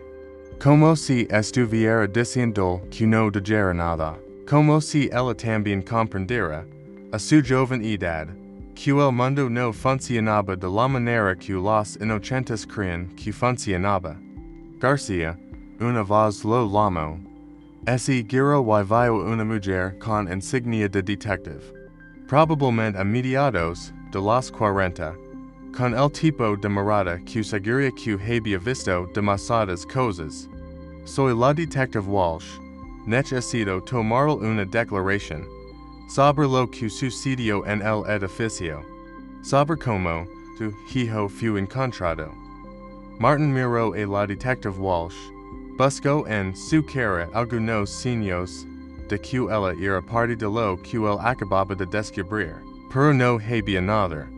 como si estuviera diciendo que no dijera nada, como si ella también comprendiera, a su joven edad, que el mundo no funcionaba de la manera que los inocentes creen que funcionaba. Garcia, una voz lo llamó. Ese giro y vio una mujer con insignia de detective, probablemente a mediados de los 40, con el tipo de mirada que segura que había visto demasiadas cosas. Soy la detective Walsh. Necesito tomar una declaración sobre lo que sucedió en el edificio, sobre cómo tu hijo fue encontrado. Martin miró a la detective Walsh. Buscó en su cara algunos signos de que ella era parte de lo que él acababa de descubrir, pero no había nada.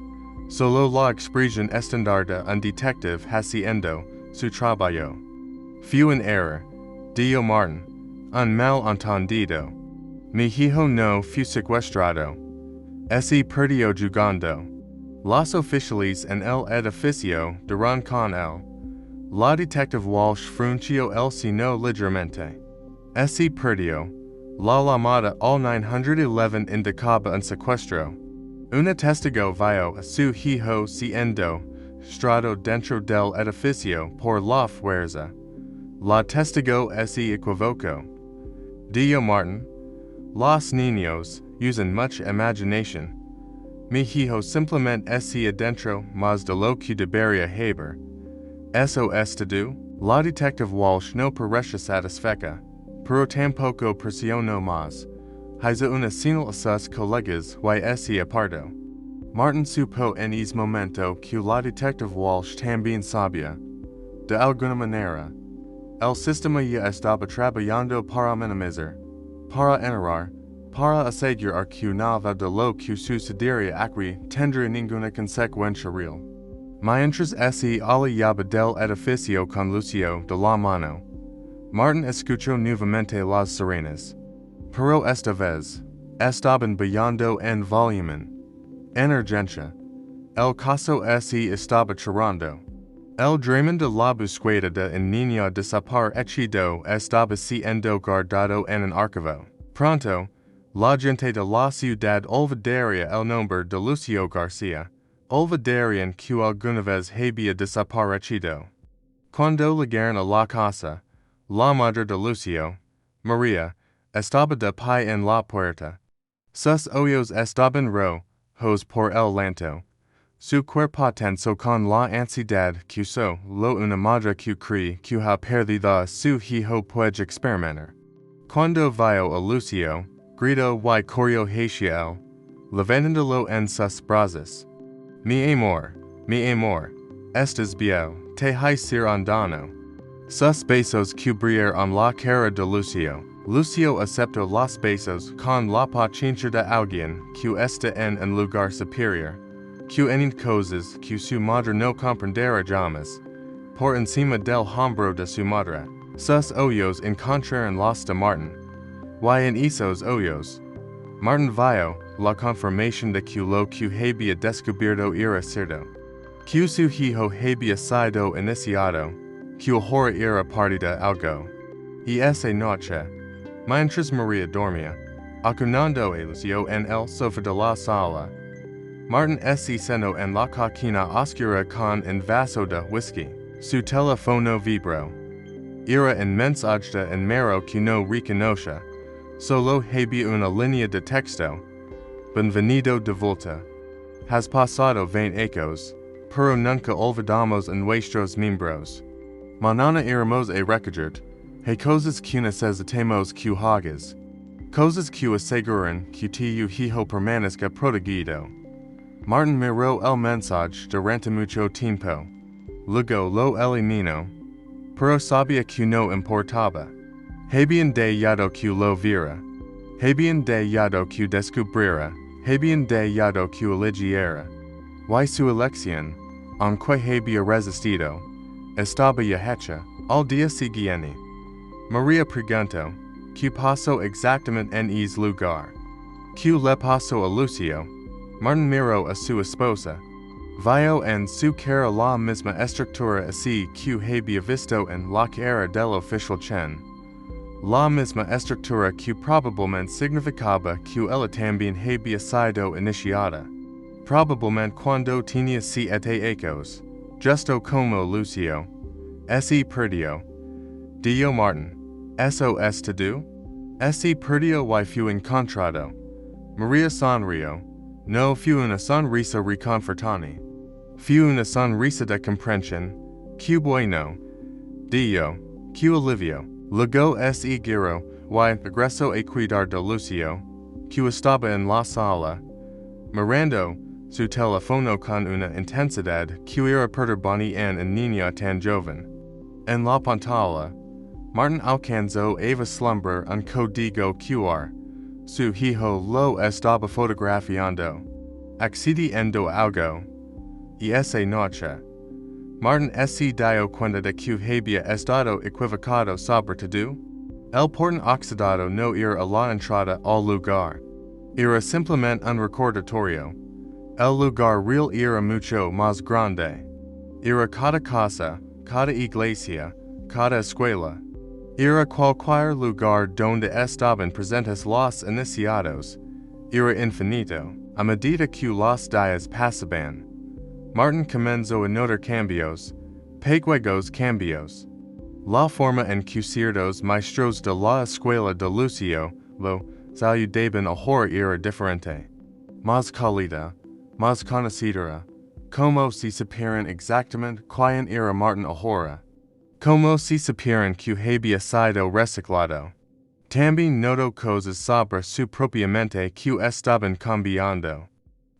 Solo la expresión estándar de un detective haciendo su trabajo. Fue un error, dijo Martin, un malentendido. Mi hijo no fue secuestrado. Se perdió jugando. Los oficiales en el edificio dirán con él. La detective Walsh frunció el ceño ligeramente. Se perdió. La llamada al 911 indicaba un secuestro. Una testigo vio a su hijo siendo estrado dentro del edificio por la fuerza. La testigo se equivocó. Dijo Martin. Los niños usan mucha imaginación. Mi hijo simplemente se adentro más de lo que debería haber. Eso es todo. La detective Walsh no parecía satisfecha, pero tampoco presionó más. Hizo una señal a sus colegas y se apartó. Martin supo en ese momento que la detective Walsh también sabía. De alguna manera, el sistema ya estaba trabajando para minimizar, para enterrar, para asegurar que nada de lo que sucedería aquí tendría ninguna consecuencia real. Mientras se alejaba del edificio con Lucio de la mano, Martin escucho nuevamente las sirenas. Pero esta vez, estaban brillando en volumen. En urgencia. El caso se estaba cerrando. El drama de la búsqueda de un niño desaparecido estaba siendo guardado en un archivo. Pronto, la gente de la ciudad olvidaría el nombre de Lucio García, olvidarían que alguna vez había desaparecido. Cuando llegaron a la casa, la madre de Lucio, María, estaba de pie en la puerta. Sus ojos estaban rojos por el llanto. Su cuerpo tenso con la ansiedad que lo una madre que cree que ha perdido a su hijo puede experimentar. Cuando vio a Lucio, gritó y corrió hacia él, levantándolo en sus brazos. Mi amor, estás bien, te hay ser andando. Sus besos cubrieron la cara de Lucio. Lucio aceptó los besos con la paciencia de alguien que está en un lugar superior, que en cosas que su madre no comprenderá jamás. Por encima del hombro de su madre, sus ojos encontraron los de Martin. Y en esos ojos, Martin vio la confirmación de que lo que había descubierto era cierto. Que su hijo había sido iniciado, que ahora era parte de algo. Y esa noche, mientras María dormía, acunando a Lucio en el sofá de la sala, Martin se sentó en la cocina oscura con un vaso de whisky. Su teléfono vibró. Era un mensaje de un número que no reconoce. Solo había una línea de texto. Bienvenido de vuelta. Has pasado 20 años, pero nunca olvidamos a nuestros miembros. Mañana iremos a recordar. Hay cosas que necesitamos que hagas. Cosas que aseguran que tu hijo permanezca protegido. Martin miró el mensaje durante mucho tiempo. Luego lo eliminó. Pero sabía que no importaba. Habían dejado que lo viera. Habían dejado que descubriera. Habían dejado que eligiera. Y su elección, aunque había resistido, estaba ya hecha. Al día siguiente, María preguntó, ¿qué pasó exactamente en ese lugar? ¿Qué le pasó a Lucio? Martin miró a su esposa. Vio en su cara la misma estructura así que había visto en la cara del oficial Chen. La misma estructura que probablemente significaba que ella también había sido iniciada. Probablemente cuando tenía 7 años, justo como Lucio. Se perdió. Dijo Martin. ¿Eso es todo? Se perdió y fue encontrado. María sonrió. No fue una sonrisa reconfortante. Fue una sonrisa de comprensión. Qué bueno. Dijo. Qué alivio. Luego se giró y regresó a cuidar de Lucio, que estaba en la sala, mirando su teléfono con una intensidad que era perturbante en un niño tan joven. En la pantalla, Martin alcanzó a vislumbrar un código QR. Su hijo lo estaba fotografiando. Accediendo algo. Y esa noche, Martin se dio cuenta de que había estado equivocado sobre todo. El portón oxidado no era la entrada al lugar. Era simplemente un recordatorio. El lugar real era mucho más grande. Era cada casa, cada iglesia, cada escuela. Era cualquier lugar donde estaban presentes los iniciados. Era infinito. A medida que los días pasaban, Martin comenzó a notar cambios, pequeños cambios. La forma en que ciertos maestros de la escuela de Lucio lo saludaban ahora era diferente. Más cálida, más conocedora. Como si supieran exactamente quién era Martin ahora. Como si supieran que había sido reciclado. También notó cosas sobre su propia mente que estaban cambiando.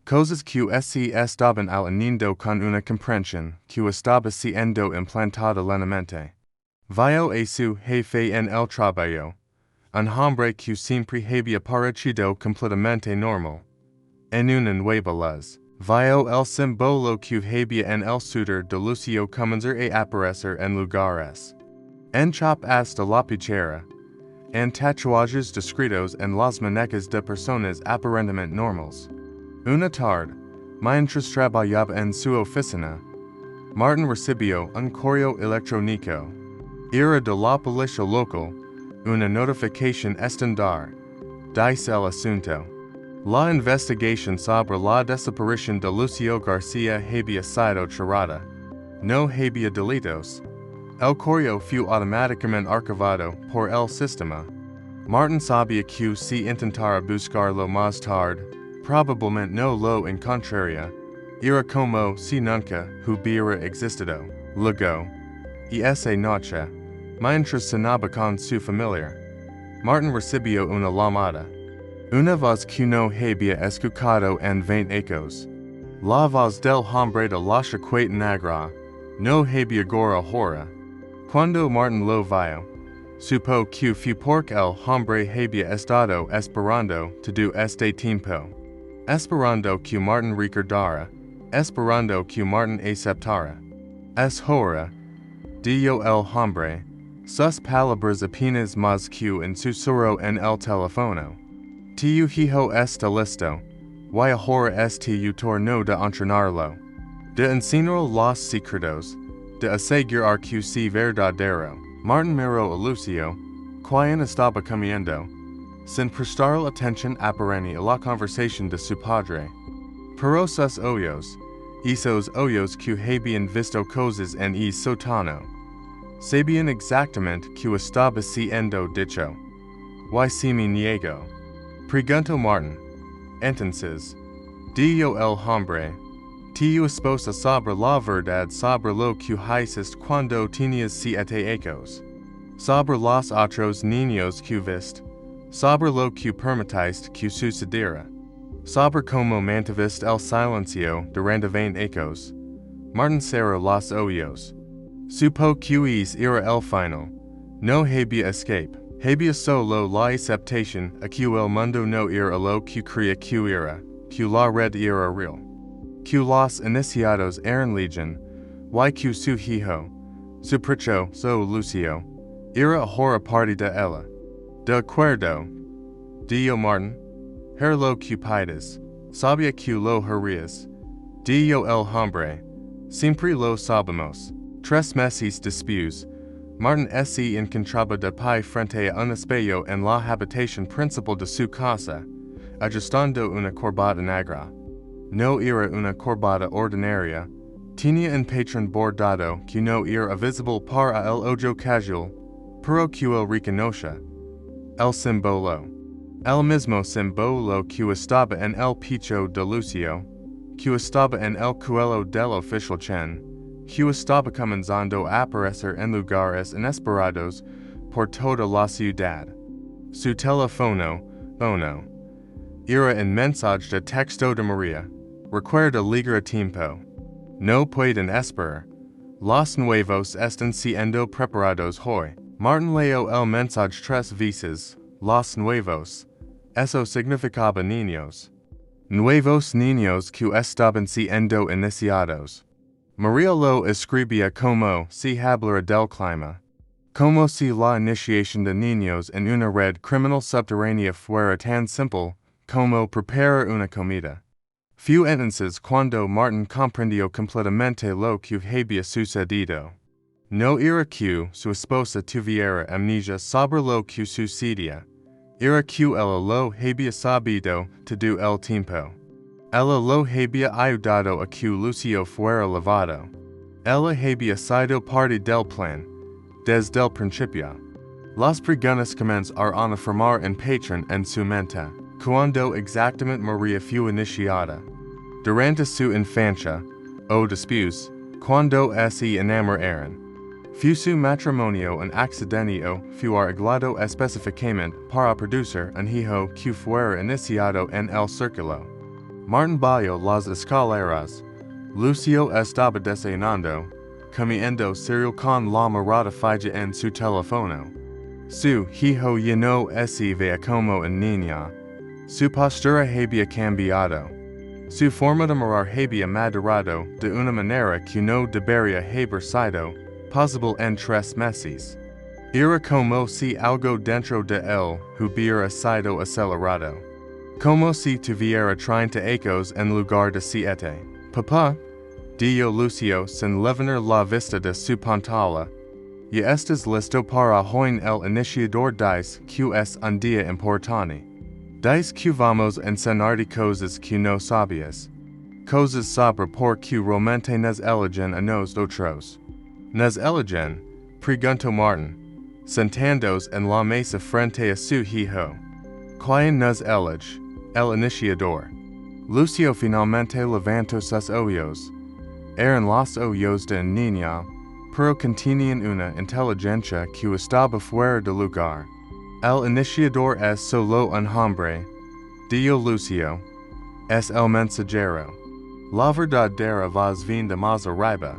Cosas que se estaban alineando con una comprensión que estaba siendo implantada lentamente. Vio a su jefe en el trabajo. Un hombre que siempre había parecido completamente normal. En una nueva luz, vio el símbolo que había en el sudor de Lucio comenzar a aparecer en lugares. En chop hasta la pichera. En tatuajes discretos en las manecas de personas aparentemente normals. Una tarde, mientras trabajaba en su oficina, Martin recibió un correo electrónico. Era de la policía local, una notificación estándar. Dice el asunto. La investigación sobre la desaparición de Lucio García había sido cerrada. No había delitos. El correo fue automáticamente archivado por el sistema. Martin sabía que si intentara buscarlo más tarde, probablemente no lo encontraría. Era como si nunca hubiera existido. Luego, y esa noche, mientras cenaba con su familia, Martin recibió una llamada. Una voz que no había escuchado en 20 ecos. La voz del hombre de la chaqueta negra. No había gora hora. Cuando Martin lo vio, supo que fue porque el hombre había estado esperando todo este tiempo. Esperando que Martin recordara. Esperando que Martin aceptara. Es hora, dijo el hombre. Sus palabras apenas más que un susurro en el teléfono. Tu hijo está listo. Y ahora es tu turno de entrenarlo. De enseñar los secretos. De asegurar que si verdadero. Martin miró a Lucio, quien estaba comiendo, sin prestar atención aparente a la conversación de su padre. Pero sus ojos, esos ojos que habían visto cosas en el sótano, sabían exactamente que estaba siendo dicho. Y si me niego? Preguntó Martin. Entonces, dijo el hombre, tu esposa sobre la verdad sobre lo que hiciste cuando tenías 7 ecos. Sobre los otros niños que viste. Sobre lo que permitiste que sucediera. Sobre cómo mantuviste el silencio durante 20 ecos. Martin cerró los ojos. Supo que era el final. No había escape. Había solo la aceptación a que el mundo no era lo que creía que era, que la red era real. Que los iniciados eran legion, y que su hijo, su pricho, so Lucio, era ahora parte de ella. De acuerdo, dijo Martin. Lo que pides, sabía que lo harías, dijo el hombre. Siempre lo sabemos. 3 meses después, Martin se encontraba de pie frente a un espejo en la habitación principal de su casa, ajustando una corbata negra. No era una corbata ordinaria. Tenía un patrón bordado que no era visible para el ojo casual, pero que él reconoce. El símbolo. El mismo símbolo que estaba en el pecho de Lucio, que estaba en el cuello del oficial Chen, que estaba comenzando a aparecer en lugares inesperados por toda la ciudad. Su teléfono, era un mensaje de texto de María. Recuerda llegar a tiempo. No pueden esperar. Los nuevos están siendo preparados hoy. Martin leyó el mensaje 3 veces. Los nuevos. Eso significaba niños. Nuevos niños que estaban siendo iniciados. María lo escribía como si hablara del clima. Como si la iniciación de niños en una red criminal subterránea fuera tan simple como preparar una comida. Fue entonces cuando Martin comprendió completamente lo que había sucedido. No era que su esposa tuviera amnesia sobre lo que sucedía. Era que ella lo había sabido todo el tiempo. Ella lo había ayudado a que Lucio fuera lavado. Ella había sido parte del plan, desde el principio. Las preguntas comenzaron a formar un patrón en su mente. Cuando exactamente María fue iniciada. Durante su infancia, o después, cuando se enamoraron. Fue su matrimonio un accidente o fue arreglado específicamente para producir un hijo que fuera iniciado en el círculo. Martin bajó las escaleras. Lucio estaba desayunando, comiendo cereal con la mirada fija en su teléfono. Su hijo ya no se veía como un niño. Su postura había cambiado. Su forma de mirar había madurado de una manera que no debería haber sido posible en 3 meses. Era como si algo dentro de él hubiera sido acelerado. Como si tuviera 30 ecos en lugar de 7. Papá, dijo Lucio sin levantar la vista de su pantalla. Ya estás listo para hoy el iniciador dice que es un día importante. Dice que vamos a enseñar de cosas que no sabías. Cosas sobre por que realmente nos eligen a nosotros. Nos eligen, preguntó Martin, sentándose en la mesa frente a su hijo. ¿Quién nos elige? El iniciador. Lucio finalmente levantó sus ojos. Eran los ojos de un niño, pero contenían una inteligencia que estaba fuera de lugar. El iniciador es solo un hombre, dijo Lucio. Es el mensajero. La verdadera voz viene de más arriba,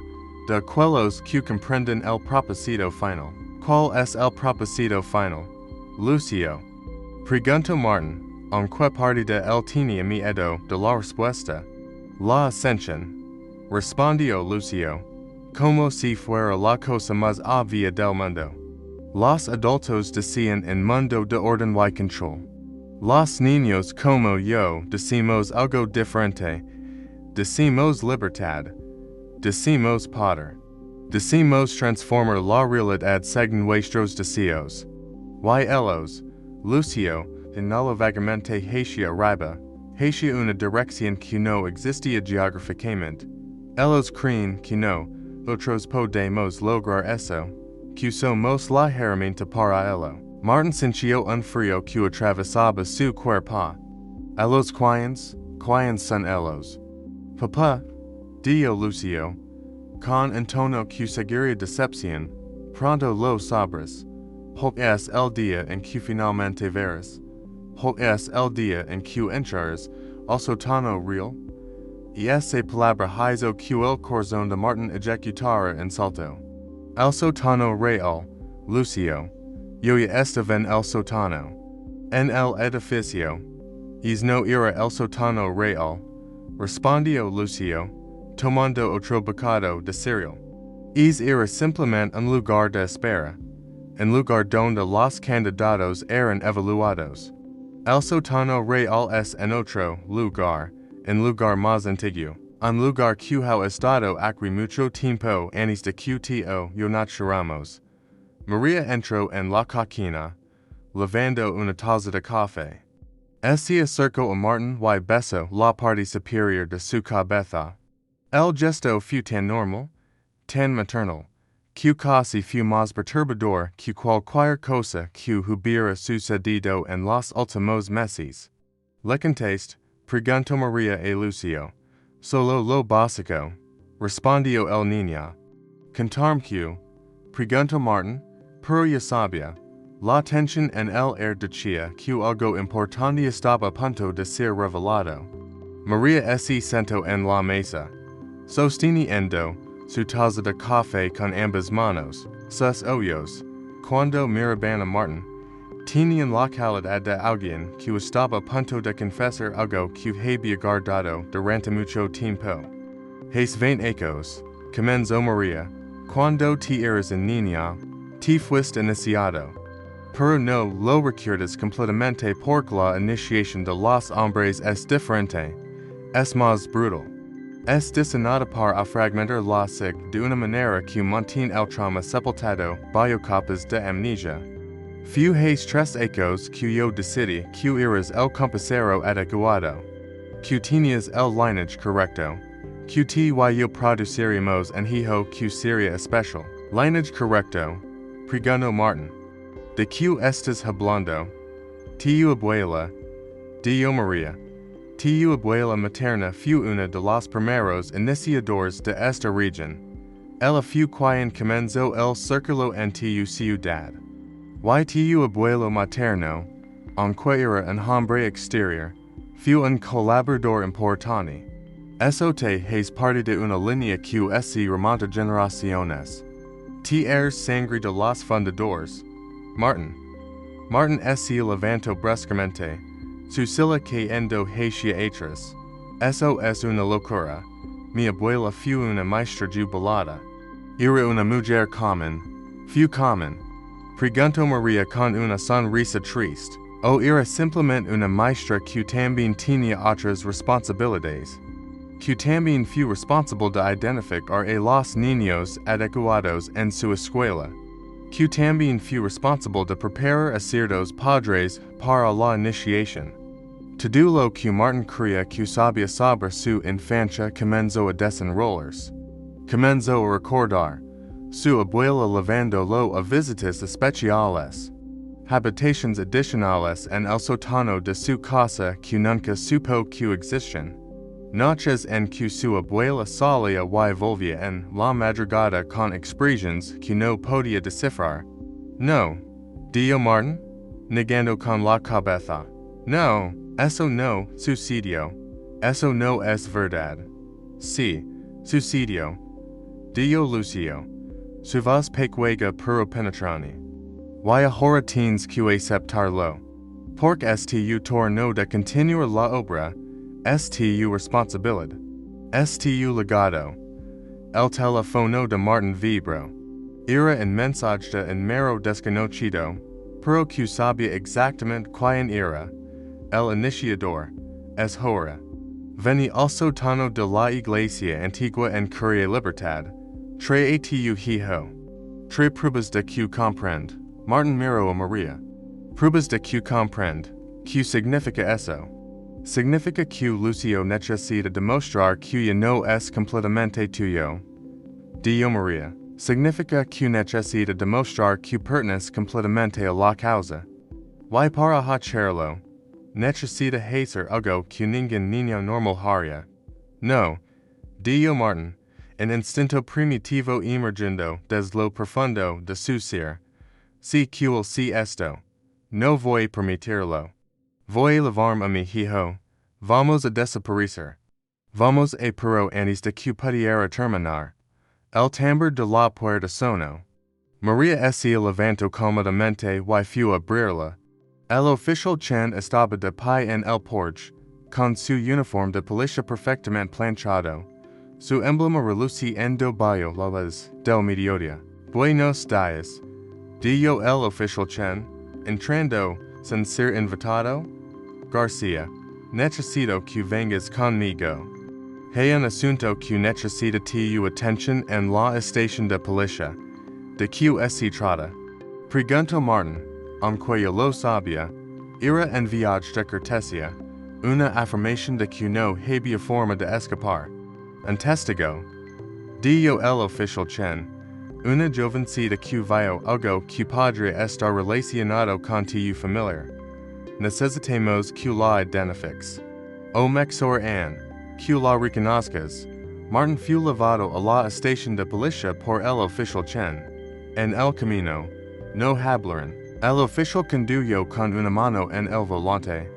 de aquellos que comprenden el propósito final. ¿Cuál es el propósito final? Lucio. Preguntó Martin, ¿en qué parte de él tenía miedo de la respuesta? La ascensión. Respondió Lucio, como si fuera la cosa más obvia del mundo. Los adultos decían en mundo de orden y control. Los niños como yo decimos algo diferente. Decimos libertad. Decimos poder. Decimos transformar la realidad según nuestros deseos. Y ellos, Lucio, en la vagamente hacia arriba, hacia una dirección que no existía geográficamente. Ellos creen que nosotros podemos lograr eso, que somos la herramienta para ello. Martin sintió un frío que atravesaba su cuerpo. ¿A los quiénes son ellos? Papá, dijo Lucio, con un tono que sugería decepción, pronto lo sabrás. Hoy es el día en que finalmente verás. Hoy es el día en que entrarás al sótano real. Y esa palabra hizo que el corazón de Martin ejecutara en salto. El sótano real, Lucio. Yo ya estaba en el sótano. En el edificio. Es no era el sótano real. Respondió Lucio, tomando otro bocado de cereal. Es era simplemente un lugar de espera. En lugar donde los candidatos eran evaluados. El sótano real es en otro lugar, en lugar más antiguo. Un lugar que ha estado aquí mucho tiempo antes de que yo naciéramos. María entró en la cocina, lavando una taza de café. Se acercó a Martin y besó la parte superior de su cabeza. El gesto fue tan normal, tan maternal, que casi fue más perturbador que cualquier cosa que hubiera sucedido en los últimos meses. ¿Le conteste? Preguntó María a Lucio. Solo lo básico, respondió el niño. ¿Contarme que? Preguntó Martin, pero ya sabía. La tensión en el air decía que algo importante estaba a punto de ser revelado. María se sentó en la mesa, sosteniendo su taza de café con ambas manos. Sus ojos, cuando miraban a Martin, tenían la calidad de alguien que estaba a punto de confesar algo que había guardado durante mucho tiempo. Hace 20 ecos, comenzó María, cuando te eras un niño, te fuiste iniciado. Pero no lo recuerdas completamente porque la iniciación de los hombres es diferente, es más brutal. Es diseñada para fragmentar la psique de una manera que mantiene el trauma sepultado bajo capas de amnesia. Fues 3 ecos que yo decidí que eras el compañero adecuado, que tenías el lineage correcto, que te y yo produciríamos un hijo que sería especial. Lineage correcto, preguntó Martin. ¿De qué estás hablando? Tu abuela, dijo María. Tu abuela materna fue una de los primeros iniciadores de esta región. Ella fue quien comenzó el círculo en tu ciudad. Y tu abuelo materno, aunque era un hombre exterior, fue un colaborador importante. Eso te es parte de una línea que se remonta generaciones. Te eres sangre de los fundadores. Martin se levantó bruscamente, su silla cayendo hacia atrás. Eso es una locura. Mi abuela fue una maestra jubilada. Era una mujer común. Fue común. Pregunto Maria con una sonrisa triste. O era simplemente una maestra que también tenía otras responsabilidades. Que también fue responsable de identificar a los niños adecuados en su escuela. Que también fue responsable de preparar a ciertos padres para la iniciación. Todo lo que Martin creía que sabía sobre su infancia comenzó a desenrolarse. Comenzó a recordar. Su abuela llevándolo a visitas especiales. Habitaciones adicionales en el sótano de su casa que nunca supo que existían. Noches en que su abuela salía y volvía en la madrugada con expresiones que no podía descifrar. No, dijo Martin, negando con la cabeza. No, eso no sucedió. Eso no es verdad. Sí, sucedió. Dijo Lucio. Su voz pequeña pero penetrante. Y ahora tienes que aceptarlo. Porque tu turno de continuar la obra, es tu responsabilidad. Es tu legado. El teléfono de Martin vibró. Era un mensaje de un mero desconocido, pero que sabía exactamente quién era. El iniciador. Es ahora. Vení al sótano de la iglesia antigua en quería libertad. Trae tu hijo. Trae pruebas de que comprende. Martin miró a Maria. Pruebas de que comprende. ¿Qué significa eso? Significa que Lucio necesita demostrar que ya no es completamente tuyo. Dijo Maria. Significa que necesita demostrar que pertenece completamente a la causa. Y para hacerlo, necesita hacer algo que ningún niño normal haría. No, dijo Martin, un instinto primitivo emergiendo desde lo profundo de su ser. Si que si esto. No voy a permitirlo. Voy a llevarme a mi hijo. Vamos a desaparecer. Vamos a pero antes de que pudiera terminar. El timbre de la puerta sonó. Maria se levantó cómodamente y fue a abrirla. El oficial Chen estaba de pie en el porche, con su uniforme de policía perfectamente planchado. Su emblema reluciendo bajo la luz del mediodía. Buenos días, dijo el oficial Chen, entrando sin ser invitado. García, necesito que vengas conmigo. Hay un asunto que necesita tu atención en la estación de policía. ¿De qué se trata? Preguntó Martin, aunque yo lo sabía. Era un viaje de cortesía, una afirmación de que no había forma de escapar. Un testigo. Dijo el oficial Chen. Una jovencita que vio algo que podría estar relacionado con tu familiar. Necesitamos que la identifiques. O mejor que la reconozcas. Martin fue llevado a la estación de policía por el oficial Chen. En el camino, no hablaron. El oficial condujo con una mano en el volante.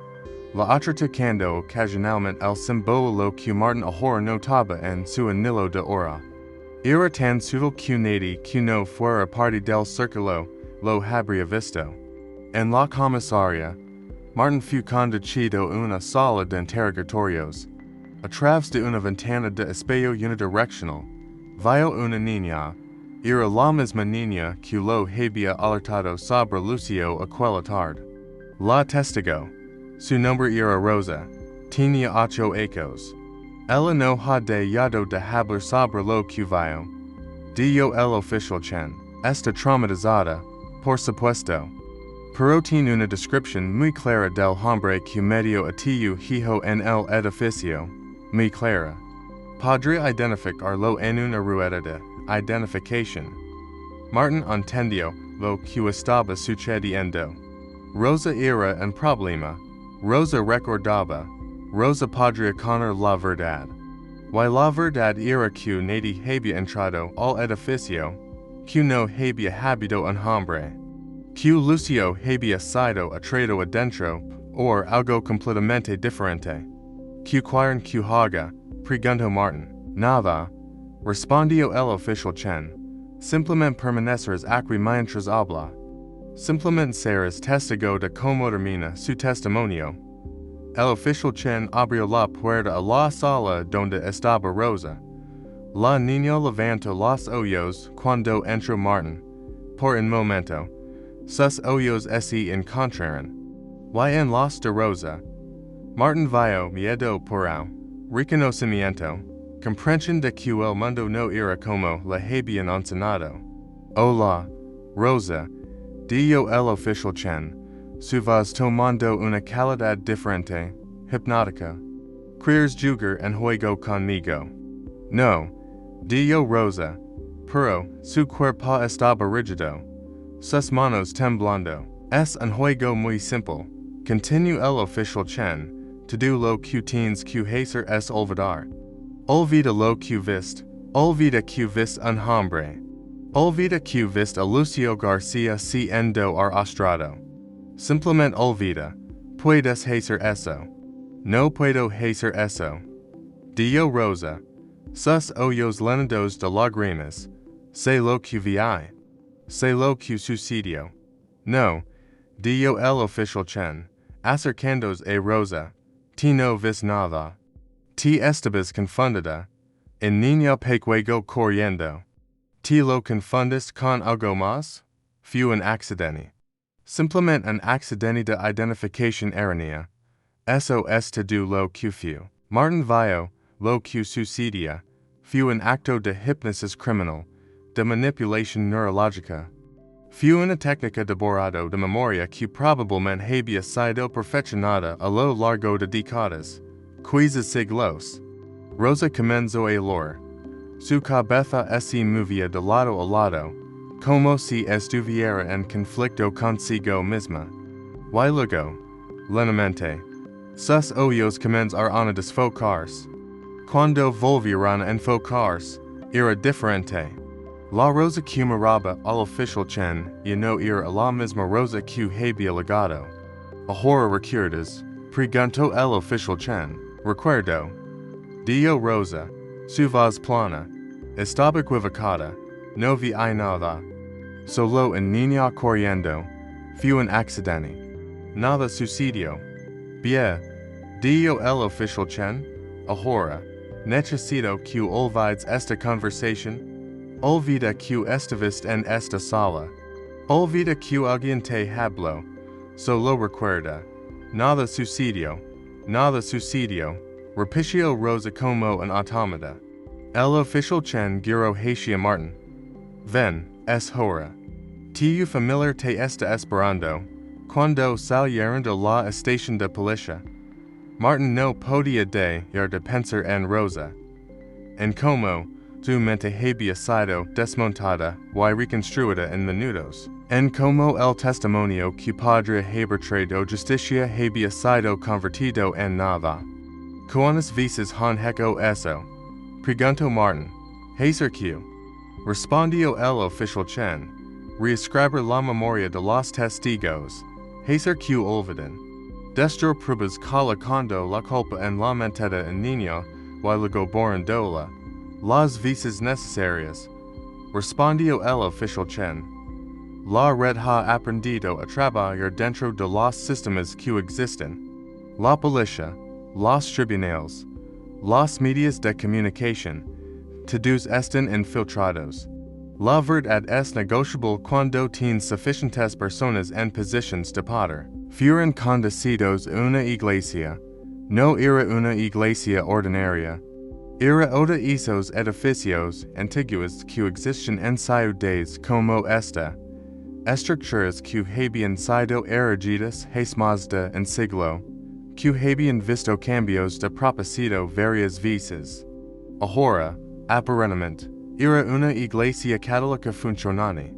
La otra tocando ocasionalmente el símbolo que Martin ahora notaba en su anillo de oro. Era tan sutil que nadie que no fuera parte del círculo lo habría visto. En la comisaría, Martin fue conducido a una sala de interrogatorios. A través de una ventana de espejo unidireccional, vio una niña. Era la misma niña que lo había alertado sobre Lucio aquella tarde. La testigo. Su nombre era Rosa. Tenía 8 años. Ella no ha dejado de hablar sobre lo que vio. Dijo el oficial Chen. Está traumatizada, por supuesto. Pero tiene una descripción muy clara del hombre que metió a tu hijo en el edificio. Muy clara. Podría identificarlo en una rueda de identificación. Martin entendió lo que estaba sucediendo. Rosa era un problema. Rosa recordaba. Rosa podría conocer la verdad. Y la verdad era que nadie había entrado al edificio. Que no había habitado un hombre. Que Lucio había sido atraído adentro, o algo completamente diferente. Que quieren que haga, preguntó Martin. Nada, respondió el oficial Chen. Simplemente permanecerás aquí mientras habla. Simplemente serás testigo de cómo termina su testimonio. El oficial Chen abrió la puerta a la sala donde estaba Rosa. La niña levantó los ojos cuando entró Martin. Por un momento, sus hoyos se encontraran. Y en los de Rosa. Martin vio miedo porao, reconocimiento, comprensión de que el mundo no era como la habían enseñado. Hola, Rosa, dio el oficial chen, su vas tomando una calidad diferente, hipnótica. ¿Quieres jugar en juego conmigo? No, dio Rosa, pero su cuerpo estaba rígido, sus manos temblando. Es un juego muy simple, continuó el oficial chen. To do lo que tienes que hacer es olvidar. Olvida lo que viste, olvida que viste un hombre. Olvida que viste a Lucio García siendo arrastrado. Simplemente olvida. Puedes hacer eso. No puedo hacer eso. Dio Rosa. Sus ojos llenos de lágrimas. Sé lo que vi. Sé lo que sucedió. No. Dio el oficial chen. Acercándose a Rosa. Ti no vis nada. Ti estabas confundida. En niño pequeño corriendo. Ti lo confundiste con algo más? Fue un accidente. Simplemente un accidente de identificación errónea. Eso es todo lo que fue. Martin vio lo que sucedía. Fue un acto de hipnosis criminal, de manipulación neurológica. Fue una técnica de borrado de memoria que probablemente había sido perfeccionada a lo largo de décadas, quizás siglos. Rosa comenzó a leer. Su cabeza se movía de lado a lado, como si estuviera en conflicto consigo misma. Y luego, lentamente, sus ojos comenzaron a desfocarse. Cuando volvieron a enfocarse, era diferente. La Rosa que miraba al oficial chen ya no era la misma Rosa que había legado. Ahora recuerdas, preguntó el oficial chen. Recuerdo. Dio Rosa, su voz plana. Estaba equivocada, no vi nada. Solo un niño corriendo. Fue un accidente. Nada sucedió. Bien, dio el oficial chen. Ahora, necesito que olvides esta conversación. Olvida que estuviste en esta sala. Olvida que alguien te habló. Solo recuerda. Nada sucedió. Nada sucedió. Repitió Rosa como un automata. El oficial chen giró hacia Martin. Ven, es hora. Tu familiar te está esperando. Cuando salieron de la estación de policía. Martin no podía dejar de pensar en Rosa. En como tu mente había sido desmontada y reconstruida en minutos. En como el testimonio que podría haber traído justicia había sido convertido en nada. ¿Cuáles veces han hecho eso? Preguntó Martin. ¿Hacer qué? Respondió el oficial chen. Reescribir la memoria de los testigos. ¿Hacer qué olviden? Destruir pruebas colocando la culpa en la mente del niño y luego borrándola. Las veces necesarias. Respondió el oficial chen. La red ha aprendido a trabajar dentro de los sistemas que existen. La policía, los tribunales, los medios de comunicación, todos están infiltrados. La verdad es negociable cuando tienes suficientes personas en posiciones de poder. Fueron conducidos una iglesia. No era una iglesia ordinaria. Era uno de esos edificios antiguos que existen en ciudades como esta. Estructuras que habían sido erigidas hace más de un siglo, que habían visto cambios de propósito varias veces. Ahora, aparentemente, era una iglesia católica funcionante.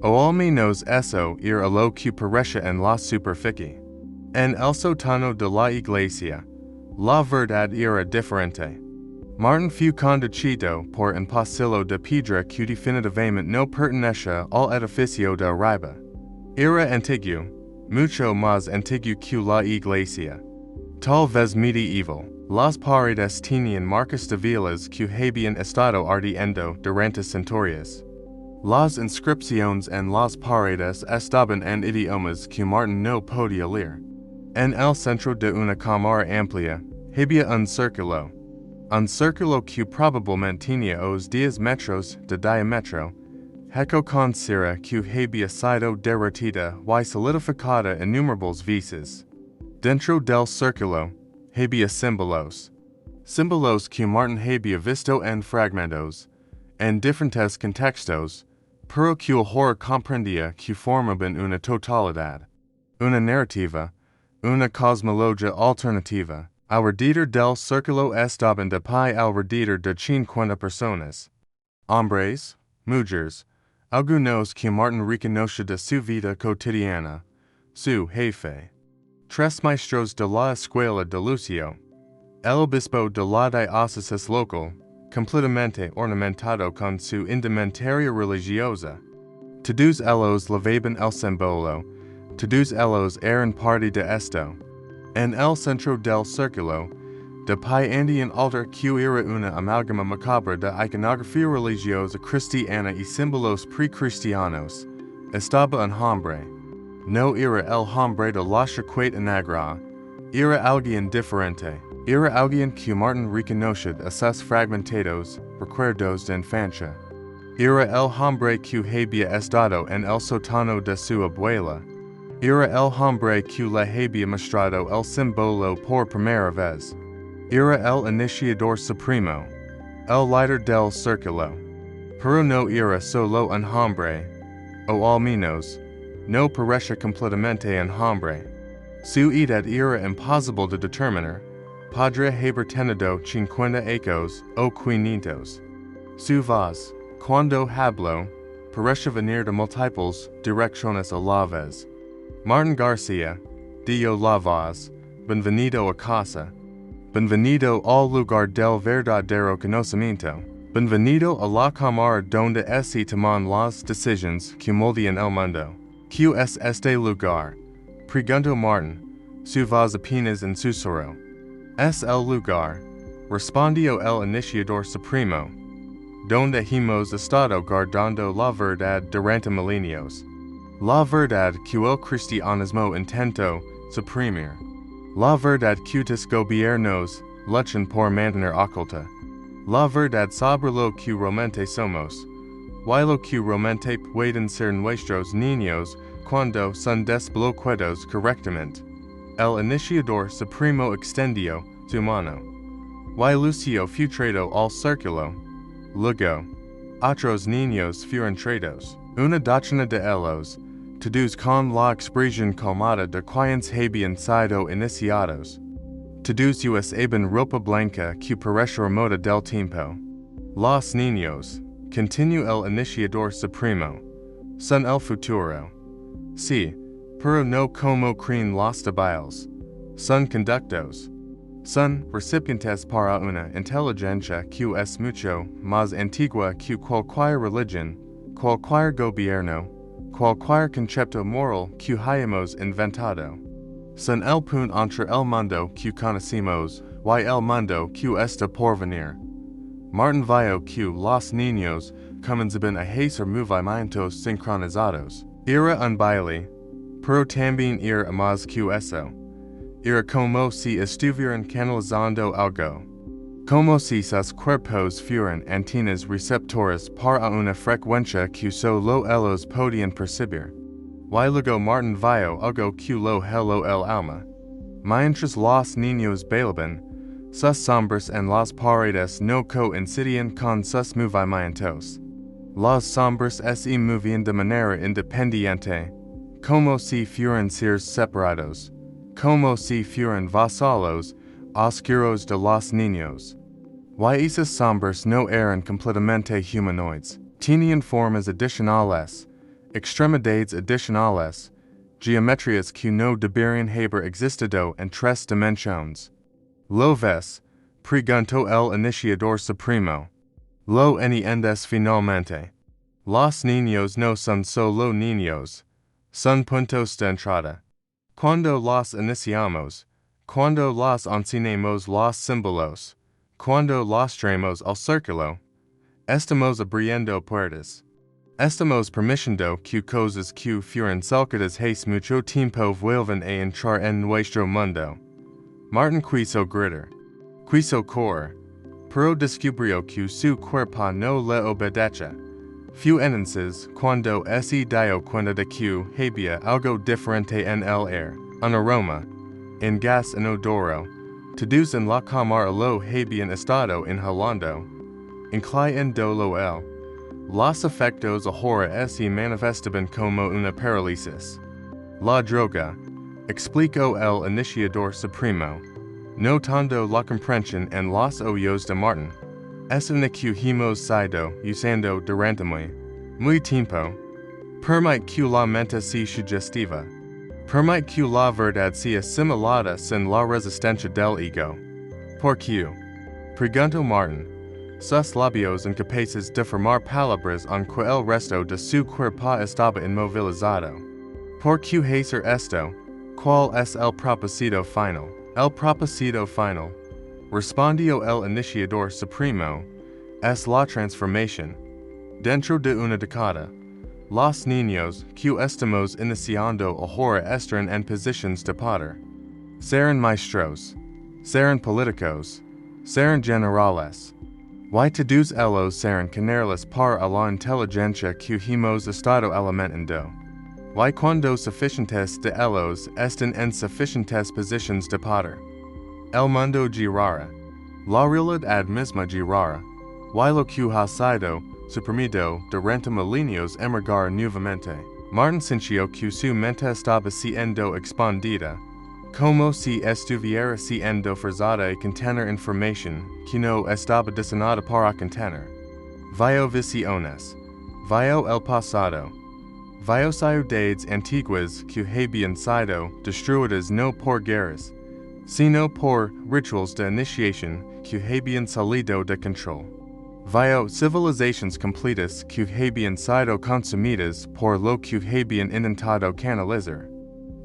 O al menos eso era lo que parecía en la superficie. En el sótano de la iglesia, la verdad era diferente. Martin fue conducido por un pasillo de piedra que definitivamente no pertenecía al edificio de arriba. Era antiguo, mucho más antiguo que la iglesia. Tal vez medieval. Las paredes tenían marcas de velas que habían estado ardiendo durante centurias. Las inscripciones en las paredes estaban en idiomas que Martin no podía leer. En el centro de una cámara amplia, había un círculo. Un círculo que probablemente tenía 10 metros de diámetro, Heco consira q habia sido derretita y solidificata innumerables vices. Dentro del circulo, habia símbolos. Símbolos q Martin habia visto en fragmentos, en diferentes contextos, pero q ahora comprendia q formaban una totalidad. Una narrativa, una cosmologia alternativa. Alrededor del círculo estaban de pie alrededor de 50 personas. Hombres, mujeres, algunos que Martin reconoce de su vida cotidiana, su jefe. Tres maestros de la escuela de Lucio. El obispo de la diócesis local, completamente ornamentado con su indumentaria religiosa. Todos ellos llevaban el símbolo, todos ellos eran parte de esto. En el centro del círculo, de pie andía un altar que era una amalgama macabra de iconografía religiosa cristiana y símbolos pre-cristianos. Estaba un hombre. No era el hombre de la circuit negra. Era alguien diferente. Era alguien que Martin reconoce esos fragmentados recuerdos de infancia. Era el hombre que había estado en el sótano de su abuela. Era el hombre que le había mostrado el símbolo por primera vez. Era el iniciador supremo, el líder del círculo. Pero no era solo un hombre, o al menos, no parecía completamente un hombre. Su edad era imposible de determinar, podría haber tenido 50 ecos o 500. Su voz, cuando habló, parecía venir de múltiples direcciones a la vez. Martin García, dio la voz, bienvenido a casa. Bienvenido al lugar del verdadero conocimiento. Bienvenido a la cámara donde se toman las decisiones que moldean el mundo. ¿Qué es este lugar? Preguntó Martin, su voz apenas en susurro. Es el lugar, respondió el iniciador supremo, donde hemos estado guardando la verdad durante milenios. La verdad que el cristianismo intentó suprimir. La verdad que tus gobiernos luchan por mantener oculta. La verdad sobre lo que realmente somos. Y lo que realmente pueden ser nuestros niños cuando son desbloqueados correctamente. El iniciador supremo extendió su mano. Y Lucio fue traído al círculo. Luego, otros niños fueron traídos. Una docena de ellos, todos con la expresión calmada de quienes habían sido iniciados. Todos usaban ropa blanca que parece remota del tiempo. Los niños, continuó el iniciador supremo, son el futuro. Sí, pero no como creen los débiles. Son conductos. Son recipientes para una inteligencia que es mucho más antigua que cualquier religión, cualquier gobierno, cualquier concepto moral que hayamos inventado. Son el punto entre el mundo que conocemos y el mundo que está por venir. Martin vio que los niños comenzaban a hacer movimientos sincronizados. Era un baile, pero también era más que eso. Era como si estuvieran canalizando algo. Como si sus cuerpos fueran antenas receptoras para una frecuencia que solo ellos podían percibir. Y luego Martin vio algo que lo heló el alma. Mientras los niños bailaban, sus sombras en las paredes no coincidían con sus movimientos. Las sombras se movían de manera independiente, como si fueran seres separados, como si fueran vasallos oscuros de los niños. Y esas sombras no eran completamente humanoides, tenían formas adicionales, extremidades adicionales, geometrías que no deberían haber existido en tres dimensiones. ¿Lo ves? Preguntó el iniciador supremo. Lo entiendes finalmente. Los niños no son solo niños, son puntos de entrada. Cuando los iniciamos, cuando los enseñamos los símbolos, cuando los traemos al círculo, estamos abriendo puertas. Estamos permitiendo que cosas que fueron salcadas hace mucho tiempo vuelvan a entrar en nuestro mundo. Martin quiso gritar, quiso correr, pero descubrió que su cuerpo no le obedece. Few enances, cuando se dio cuenta de que había algo diferente en el air, un aroma, en gas inodoro, todos en la cámara lo habían estado inhalando, incluyendo lo él. Los efectos ahora se manifestaban como una parálisis. La droga, explicó el iniciador supremo, no tanto la comprensión en los oídos de Martin, es una que hemos sido usando durante muy tiempo. Permite que la mente sea sugestiva. Permite que la verdad sea asimilada sin la resistencia del ego. ¿Por qué? Preguntó Martin. Sus labios incapaces de formar palabras aunque el resto de su cuerpo estaba inmovilizado. ¿Por qué hacer esto? ¿Cuál es el propósito final? El propósito final, respondió el iniciador supremo, es la transformación. Dentro de una década, los niños que estamos iniciando ahora estarán en posiciones de poder. Serán maestros, serán políticos, serán generales. Y todos ellos serán canales para la inteligencia que hemos estado alimentando. Y cuando suficientes de ellos estén en suficientes posiciones de poder, el mundo girará. La realidad misma girará. Y lo que ha sido suprimido durante milenios emergará nuevamente. Martin sintió que su mente estaba siendo expandida, como si estuviera siendo forzada a contener información que no estaba diseñada para contener. Vio visiones. Vio el pasado. Vio ciudades antiguas que habían sido destruidas no por guerras, sino por rituals de iniciación que habían salido de control. Vio civilizations completas que habían sido consumidas por lo que habían intentado canalizar.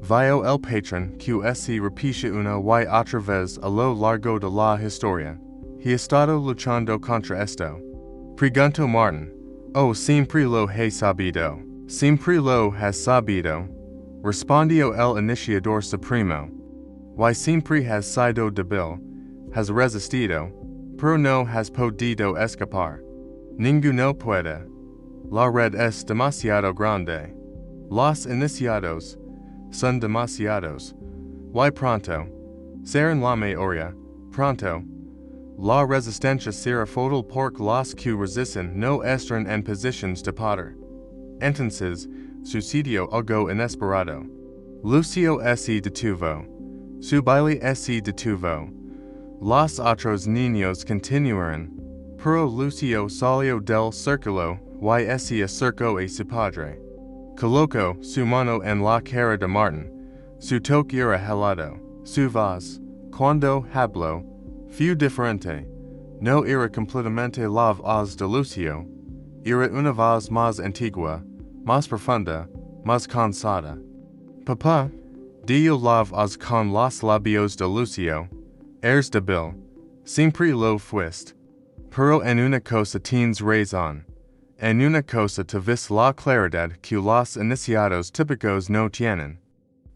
Vio el patrón que se repite una y otra vez a lo largo de la historia. He estado luchando contra esto. Preguntó Martin. Oh, siempre lo he sabido. Siempre lo has sabido, respondió el iniciador supremo. Y siempre has sido débil, has resistido, pero no has podido escapar. Ninguno puede. La red es demasiado grande. Los iniciados son demasiados. Y pronto, serán la mayoría, pronto. La resistencia será fatal porque los que resisten no estarán en posiciones de poder. Entonces, sucedió algo inesperado. Lucio se detuvo. Su baile se detuvo. Los otros niños continuaron, pero Lucio salió del círculo y se acercó a su padre. Colocó su mano en la cara de Martin. Su toque era helado. Su voz, cuando habló, fue diferente. No era completamente la voz de Lucio. Era una voz más antigua, más profunda, más cansada. Papá, dijo la voz con los labios de Lucio. Eres débil. Siempre lo fuiste. Pero en una cosa tienes razón. En una cosa tuviste la claridad que los iniciados típicos no tienen.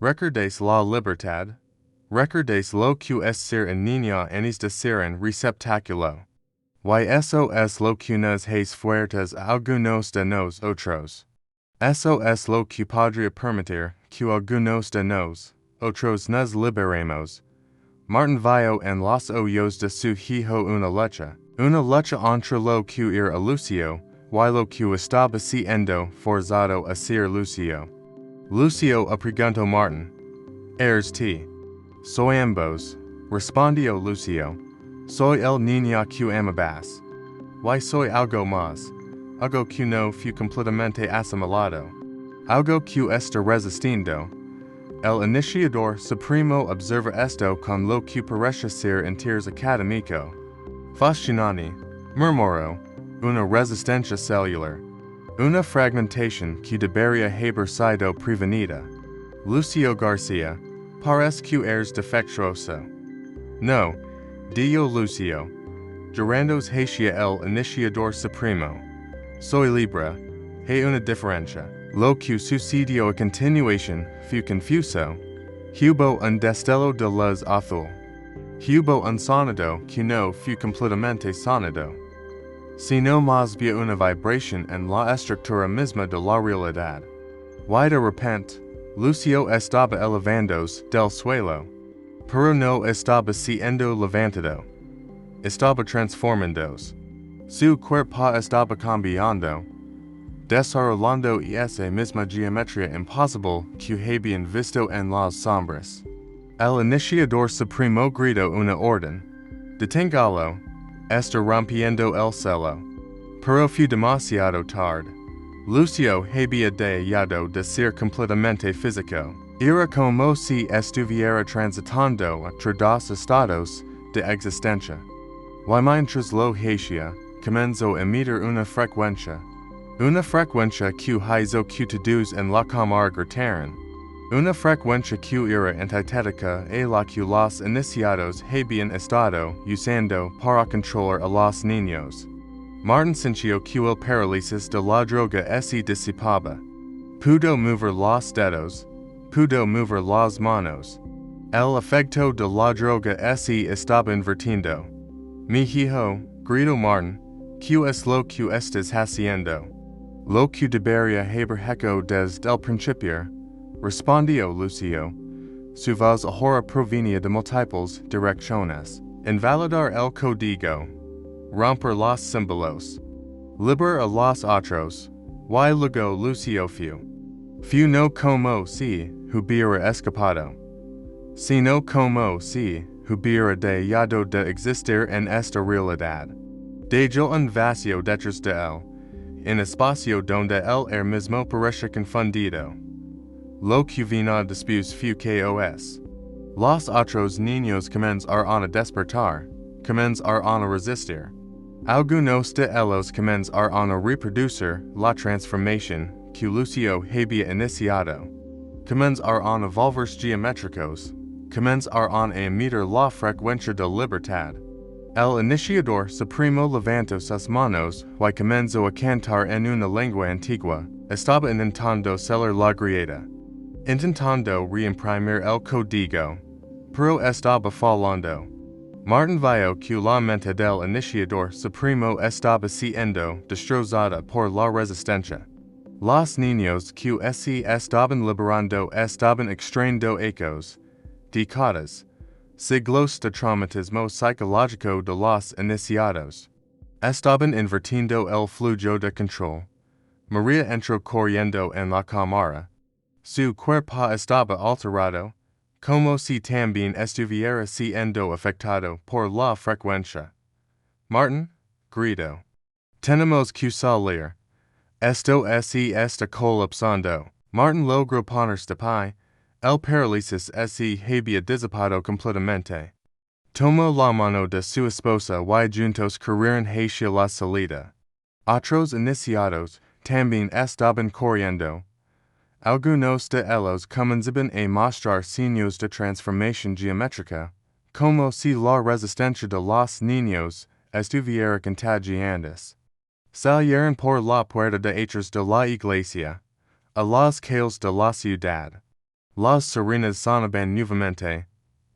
¿Recordáis la libertad? ¿Recordáis lo que es ser un niño antes de ser un receptáculo? Y eso es lo que nos hace fuertes a algunos de nosotros. Eso es lo que podría permitir que algunos de nosotros nos liberemos. Martin vio en los ojos de su hijo una lucha entre lo que era Lucio y lo que estaba siendo forzado a ser Lucio. Lucio preguntó Martin. ¿Eres tú? Soy ambos, respondió Lucio. Soy el niño que amabas. Y soy algo más, algo que no fue completamente asimilado, algo que está resistiendo. El iniciador supremo observa esto con lo que parece ser interés académico. Fascinante, murmuró, una resistencia celular, una fragmentación que debería haber sido prevenida. Lucio García, parece que eres defectuoso. No, dijo Lucio, llorandos hacia el iniciador supremo. Soy libre, hay una diferencia. Lo que sucedió a continuación fue confuso. Hubo un destello de luz azul. Hubo un sonido que no fue completamente sonido. Si no más via una vibración en la estructura misma de la realidad. Y de repente, Lucio estaba elevándose del suelo, pero no estaba siendo levantado. Estaba transformándose. Su cuerpo estaba cambiando, desarrollando esa misma geometría imposible que habían visto en las sombras. El iniciador supremo gritó una orden. Deténgalo. Está rompiendo el cielo. Pero fue demasiado tarde. Lucio había dejado de ser completamente físico. Era como si estuviera transitando entre dos estados de existencia. Y mientras lo hacía, comenzó a emitir una frecuencia que hizo que todos en la cámara gritaran. Una frecuencia que era antitética a la que los iniciados habían estado usando para controlar a los niños. Martin sintió que el parálisis de la droga se disipaba. Pudo mover los dedos, pudo mover las manos. El efecto de la droga se estaba invirtiendo. Mi hijo, gritó Martin, ¿qué es lo que estás haciendo? Lo que debería haber hecho desde el principio, respondió Lucio. Su voz ahora provenía de múltiples direcciones. Invalidar el código. Romper los símbolos. Liberar a los otros. Y luego Lucio fue no como si hubiera escapado, sino como si hubiera dejado de existir en esta realidad. Dejó un vacío detrás de él, en espacio donde él mismo parece confundido. Lo que vino después fue que los otros niños comenzaron a despertar, comenzaron a resistir. Algunos de ellos comenzaron a reproducir la transformación que Lucio había iniciado. Comenzaron a volverse geométricos, comenzaron a emitir la frecuencia de libertad. El iniciador supremo levantó sus manos y comenzó a cantar en una lengua antigua. Estaba intentando celar la grieta, intentando reimprimir el código, pero estaba fallando. Martin vio que la mente del iniciador supremo estaba siendo destrozada por la resistencia. Los niños que se estaban liberando estaban extrayendo ecos, décadas, siglos de traumatismo psicológico de los iniciados. Estaban invirtiendo el flujo de control. María entró corriendo en la cámara. Su cuerpo estaba alterado, como si también estuviera siendo afectado por la frecuencia. Martin, gritó. Tenemos que salir. Esto se está colapsando. Martin logró ponerse de pie. El parálisis se había disipado completamente. Tomó la mano de su esposa y juntos corrieron hacia la salida. Otros iniciados también estaban corriendo. Algunos de ellos comenzaban a mostrar signos de transformación geométrica, como si la resistencia de los niños estuviera contagiándose. Salieron por la puerta de atrás de la iglesia, a las calles de la ciudad. Las sirenas sonaban nuevamente,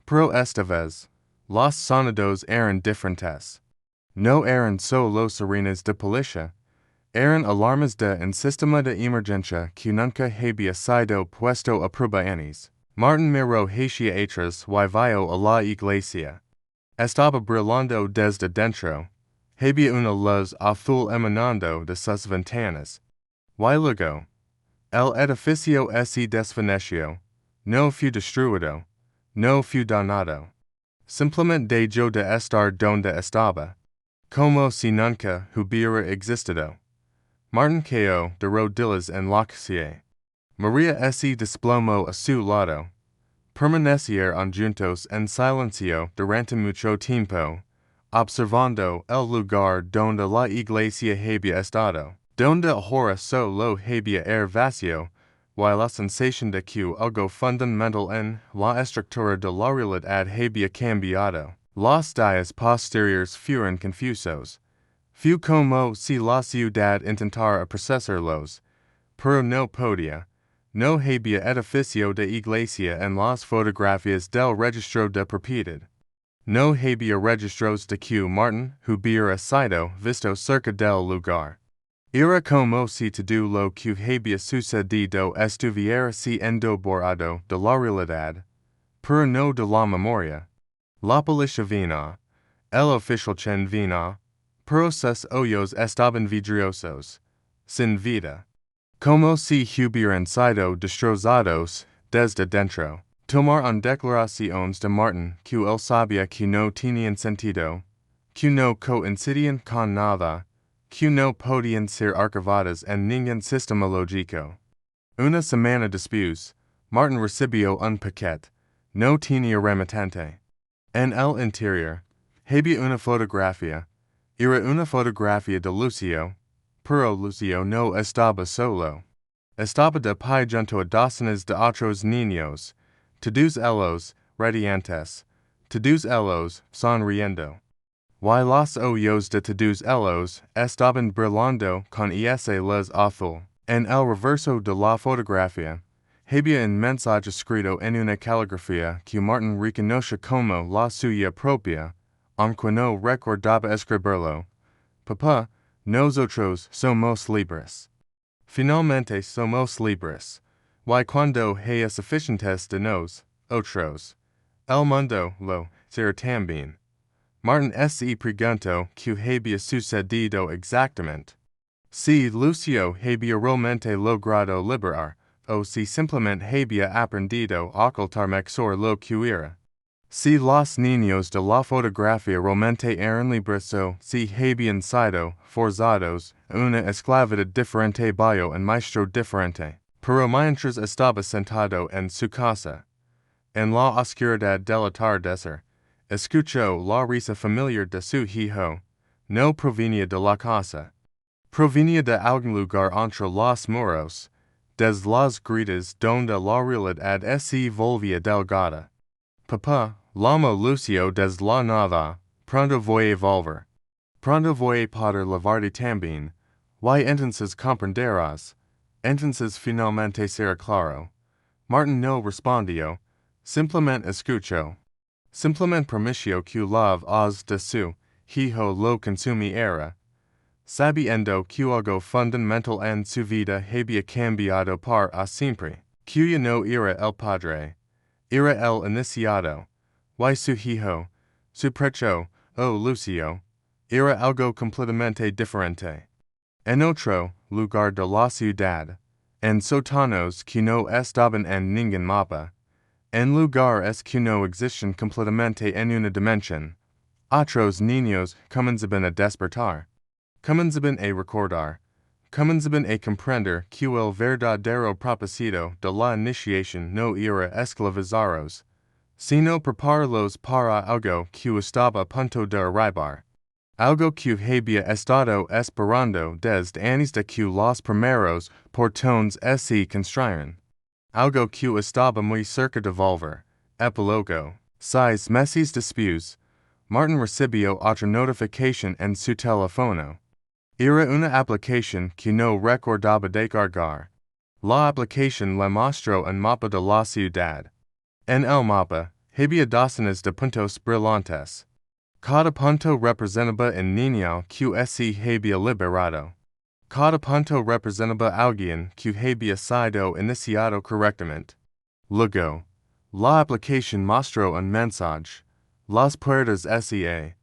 pero esta vez, los sonidos eran diferentes. No eran solo sirenas de policía, eran alarmas de un sistema de emergencia que nunca había sido puesto a prueba antes. Martin miró hacia atrás y vio a la iglesia. Estaba brillando desde dentro. Había una luz azul emanando de sus ventanas. Y luego, el edificio se desvaneció. No fue destruido. No fue dañado. Simplemente dejó de estar donde estaba. Como si nunca hubiera existido. Martin cayó de rodillas en la calle. María se desplomó a su lado. Permanecieron juntos en silencio durante mucho tiempo, observando el lugar donde la iglesia había estado, donde ahora solo había vacío, y la sensación de que algo fundamental en la estructura de la realidad había cambiado. Los días posteriores fueron confusos. Fue como si la ciudad intentara procesarlos, pero no podía. No había edificio de iglesia en las fotografías del registro de propiedad. No había registros de Q Martin hubiera sido visto cerca del lugar. Era como si todo lo que había sucedido estuviera siendo borrado de la realidad, pero no de la memoria. La policía vino, el oficial chen vino, pero sus ojos estaban vidriosos, sin vida. Como si hubieran sido destrozados desde dentro. Tomar en declaraciones de Martin que él sabía que no tenían sentido, que no coincidían con nada, que no podían ser archivadas en ningún sistema lógico. Una semana después, Martin recibió un paquete, no tenía remitente. En el interior, había una fotografía. Era una fotografía de Lucio, pero Lucio no estaba solo. Estaba de pie junto a docenas de otros niños, todos ellos radiantes, todos ellos sonriendo. Y los ojos de todos ellos estaban brillando con ese luz azul. En el reverso de la fotografía, había un mensaje escrito en una caligrafía que Martin reconoce como la suya propia, aunque no recordaba escribirlo. Papá, nosotros somos libres. Finalmente somos libres. Y cuando haya suficientes de otros, el mundo lo será también. Martin se preguntó que había sucedido exactamente. Si Lucio había realmente logrado liberar, o si simplemente había aprendido a ocultar mejor lo que era. Si los niños de la fotografía realmente eran libres o si habían sido forzados a una esclavitud diferente bajo un maestro diferente. Pero mientras estaba sentado en su casa, en la oscuridad del atardecer, escuchó la risa familiar de su hijo. No provenía de la casa. Provenía de algún lugar entre los muros, des las gritas donde la realidad se volvía delgada. Papá, llamo Lucio des la nada, pronto voy a volver. Pronto voy a poder lavarte también. Y entonces comprenderás. Entonces finalmente será claro. Martin no respondió. Simplemente escuchó. Simplemente permitió que la voz de su hijo lo consumiera. Sabiendo que algo fundamental en su vida había cambiado para siempre, que ya no era el padre, era el iniciado, y su hijo, su precho, Lucio, era algo completamente diferente. En otro lugar de la ciudad, en sótanos que no estaban en ningún mapa, en lugares que no existían completamente en una dimensión, otros niños comenzaban a despertar. Comenzaban a recordar, comenzaban a comprender que el verdadero propósito de la iniciación no era esclavizarlos, sino prepararlos para algo que estaba a punto de arribar, algo que había estado esperando desde antes de que los primeros portones se construyeran, algo que estaba muy cerca de volver. Epílogo. 6 meses después, Martin recibió otra notificación en su teléfono. Era una aplicación que no recordaba descargar. La aplicación le mostró un mapa de la ciudad. En el mapa, había docenas de puntos brillantes. Cada punto representaba un niño que se había liberado. Cada punto representaba alguien que había sido iniciado correctamente. Luego, la aplicación mostró un mensaje. Las puertas se